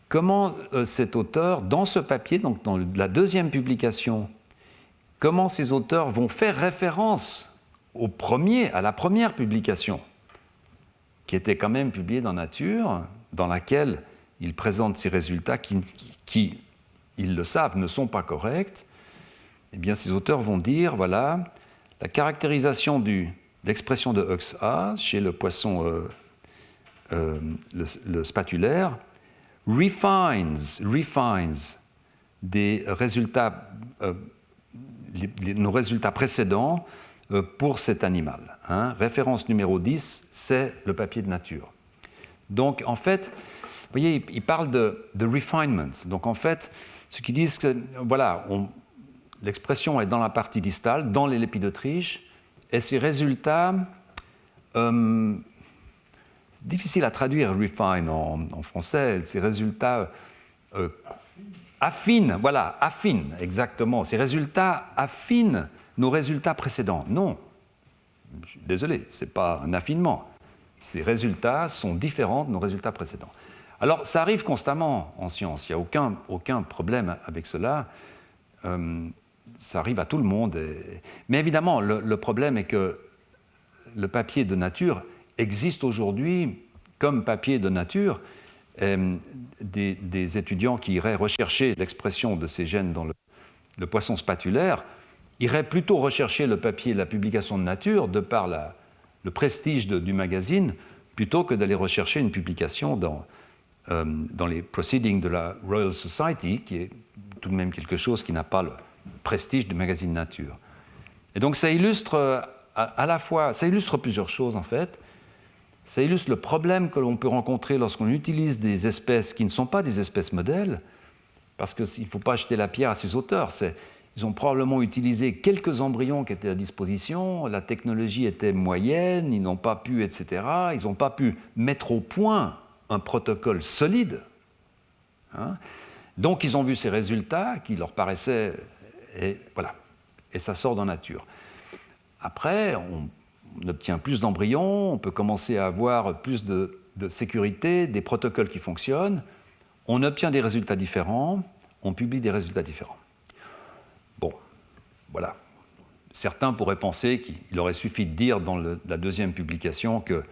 comment cet auteur, dans ce papier, donc dans la deuxième publication, comment ces auteurs vont faire référence à la première publication, qui était quand même publiée dans Nature, dans laquelle ils présentent ces résultats qui, ils le savent, ne sont pas corrects, eh bien ces auteurs vont dire, voilà, la caractérisation de l'expression de OXA chez le poisson le spatulaire refines des résultats, nos résultats précédents pour cet animal. Référence numéro 10, c'est le papier de Nature. Donc, en fait, vous voyez, ils parlent de refinements. Donc, en fait, ce qu'ils disent, que voilà, l'expression est dans la partie distale, dans les lipides Autriche, et ces résultats, c'est difficile à traduire refine en français, ces résultats affinent, voilà, affinent, exactement. Ces résultats affinent nos résultats précédents. Non, désolé, ce n'est pas un affinement. Ces résultats sont différents de nos résultats précédents. Alors, ça arrive constamment en science, il n'y a aucun problème avec cela. Ça arrive à tout le monde. Mais évidemment, le problème est que le papier de Nature existe aujourd'hui comme papier de Nature. Des étudiants qui iraient rechercher l'expression de ces gènes dans le poisson spatulaire iraient plutôt rechercher le papier, la publication de Nature, de par le prestige du magazine, plutôt que d'aller rechercher une publication dans les proceedings de la Royal Society, qui est tout de même quelque chose qui n'a pas le prestige du magazine Nature. Et donc ça illustre à la fois, ça illustre plusieurs choses en fait. Ça illustre le problème que l'on peut rencontrer lorsqu'on utilise des espèces qui ne sont pas des espèces modèles, parce qu'il ne faut pas jeter la pierre à ces auteurs. Ils ont probablement utilisé quelques embryons qui étaient à disposition, la technologie était moyenne, ils n'ont pas pu, etc. Ils n'ont pas pu mettre au point un protocole solide. Hein. Donc ils ont vu ces résultats qui leur paraissaient, et voilà, et ça sort dans Nature. Après, on obtient plus d'embryons, on peut commencer à avoir plus de sécurité, des protocoles qui fonctionnent, on obtient des résultats différents, on publie des résultats différents. Bon, voilà. Certains pourraient penser qu'il aurait suffi de dire dans la deuxième publication que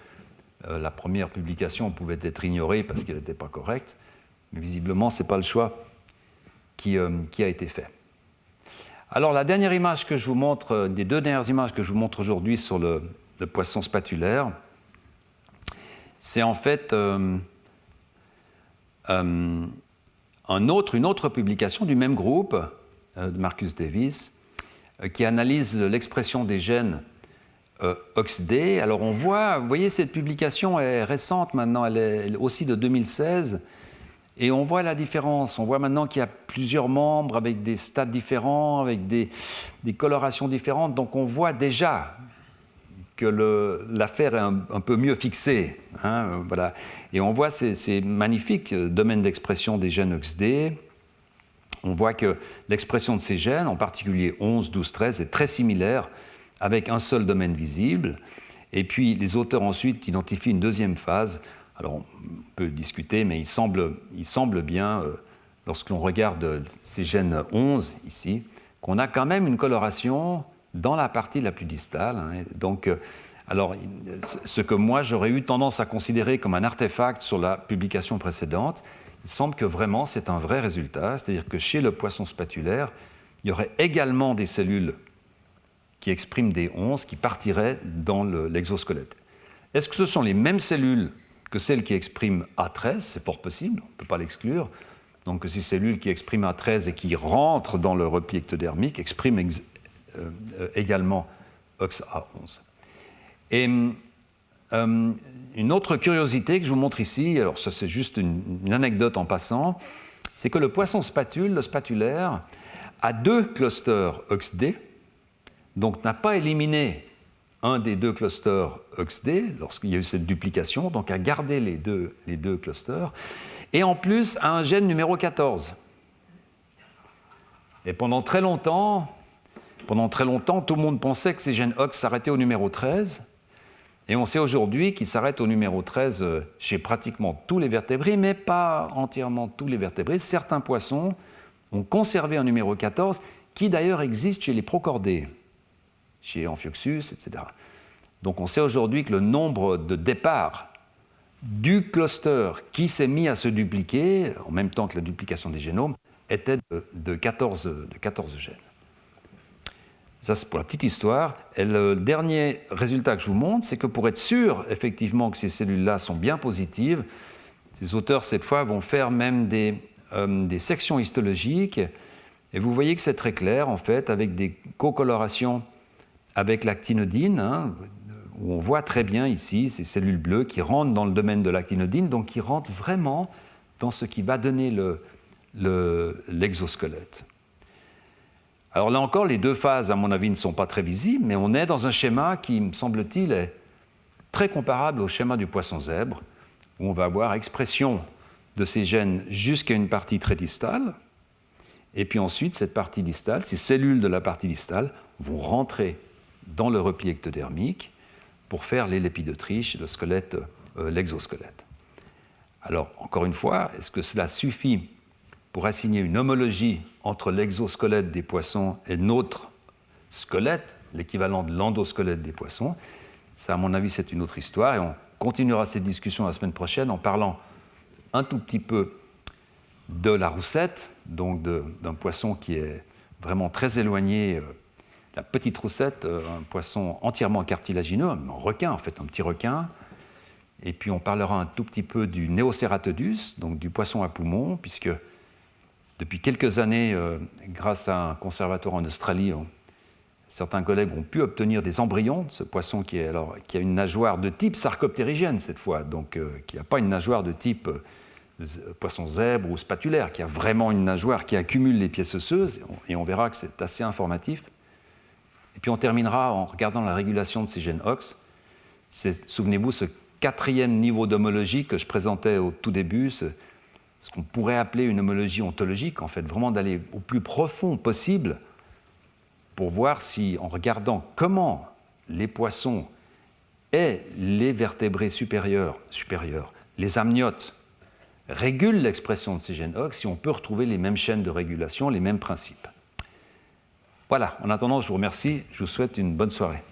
la première publication pouvait être ignorée parce qu'elle n'était pas correcte, mais visiblement, ce n'est pas le choix qui a été fait. Alors, la dernière image que je vous montre, des deux dernières images que je vous montre aujourd'hui sur le poisson spatulaire, c'est en fait une autre publication du même groupe, de Marcus Davis, qui analyse l'expression des gènes OXD. Alors, vous voyez, cette publication est récente maintenant, elle est aussi de 2016. Et on voit la différence. On voit maintenant qu'il y a plusieurs membres avec des stades différents, avec des colorations différentes. Donc on voit déjà que l'affaire est un peu mieux fixée. Hein, voilà. Et on voit ces magnifiques domaines d'expression des gènes OXD. On voit que l'expression de ces gènes, en particulier 11, 12, 13, est très similaire avec un seul domaine visible. Et puis les auteurs ensuite identifient une deuxième phase. Alors, on peut discuter, mais il semble bien, lorsque l'on regarde ces gènes 11 ici, qu'on a quand même une coloration dans la partie la plus distale. Hein. Donc, alors, ce que moi j'aurais eu tendance à considérer comme un artefact sur la publication précédente, il semble que vraiment c'est un vrai résultat, c'est-à-dire que chez le poisson spatulaire, il y aurait également des cellules qui expriment des 11 qui partiraient dans l'exosquelette. Est-ce que ce sont les mêmes cellules que celles qui expriment A13, c'est fort possible, on ne peut pas l'exclure. Donc ces cellules qui expriment A13 et qui rentrent dans le repli ectodermique expriment également OXA11. Et une autre curiosité que je vous montre ici, alors ça c'est juste une anecdote en passant, c'est que le poisson spatule, le spatulaire, a 2 clusters OXD, donc n'a pas éliminé un des 2 clusters OXD, lorsqu'il y a eu cette duplication, donc a gardé les deux clusters, et en plus a un gène numéro 14. Et pendant très longtemps, tout le monde pensait que ces gènes OX s'arrêtaient au numéro 13, et on sait aujourd'hui qu'ils s'arrêtent au numéro 13 chez pratiquement tous les vertébrés, mais pas entièrement tous les vertébrés. Certains poissons ont conservé un numéro 14, qui d'ailleurs existe chez les procordés, chez Amphioxus, etc. Donc on sait aujourd'hui que le nombre de départs du cluster qui s'est mis à se dupliquer, en même temps que la duplication des génomes, était de 14 gènes. Ça, c'est pour la petite histoire. Et le dernier résultat que je vous montre, c'est que pour être sûr, effectivement, que ces cellules-là sont bien positives, ces auteurs, cette fois, vont faire même des sections histologiques. Et vous voyez que c'est très clair, en fait, avec des co-colorations avec l'actinodine, hein, où on voit très bien ici ces cellules bleues qui rentrent dans le domaine de l'actinodine, donc qui rentrent vraiment dans ce qui va donner l'exosquelette. Alors là encore, les 2 phases, à mon avis, ne sont pas très visibles, mais on est dans un schéma qui, me semble-t-il, est très comparable au schéma du poisson zèbre, où on va avoir expression de ces gènes jusqu'à une partie très distale, et puis ensuite, cette partie distale, ces cellules de la partie distale vont rentrer dans le repli ectodermique pour faire les lépidotriches, le squelette, l'exosquelette. Alors, encore une fois, est-ce que cela suffit pour assigner une homologie entre l'exosquelette des poissons et notre squelette, l'équivalent de l'endosquelette des poissons? Ça, à mon avis, c'est une autre histoire, et on continuera cette discussion la semaine prochaine en parlant un tout petit peu de la roussette, donc d'un poisson qui est vraiment très éloigné. La petite roussette, un poisson entièrement cartilagineux, un requin en fait, un petit requin, Et puis on parlera un tout petit peu du Neoceratodus, donc du poisson à poumons, puisque depuis quelques années, grâce à un conservatoire en Australie, certains collègues ont pu obtenir des embryons de ce poisson qui a une nageoire de type sarcoptérygène cette fois, donc qui n'a pas une nageoire de type poisson zèbre ou spatulaire, qui a vraiment une nageoire qui accumule les pièces osseuses, et on verra que c'est assez informatif. Et puis on terminera en regardant la régulation de ces gènes OX. Souvenez-vous, ce 4e niveau d'homologie que je présentais au tout début, ce qu'on pourrait appeler une homologie ontologique, en fait, vraiment d'aller au plus profond possible pour voir si, en regardant comment les poissons et les vertébrés supérieurs, les amniotes, régulent l'expression de ces gènes OX, si on peut retrouver les mêmes chaînes de régulation, les mêmes principes. Voilà, en attendant, je vous remercie, je vous souhaite une bonne soirée.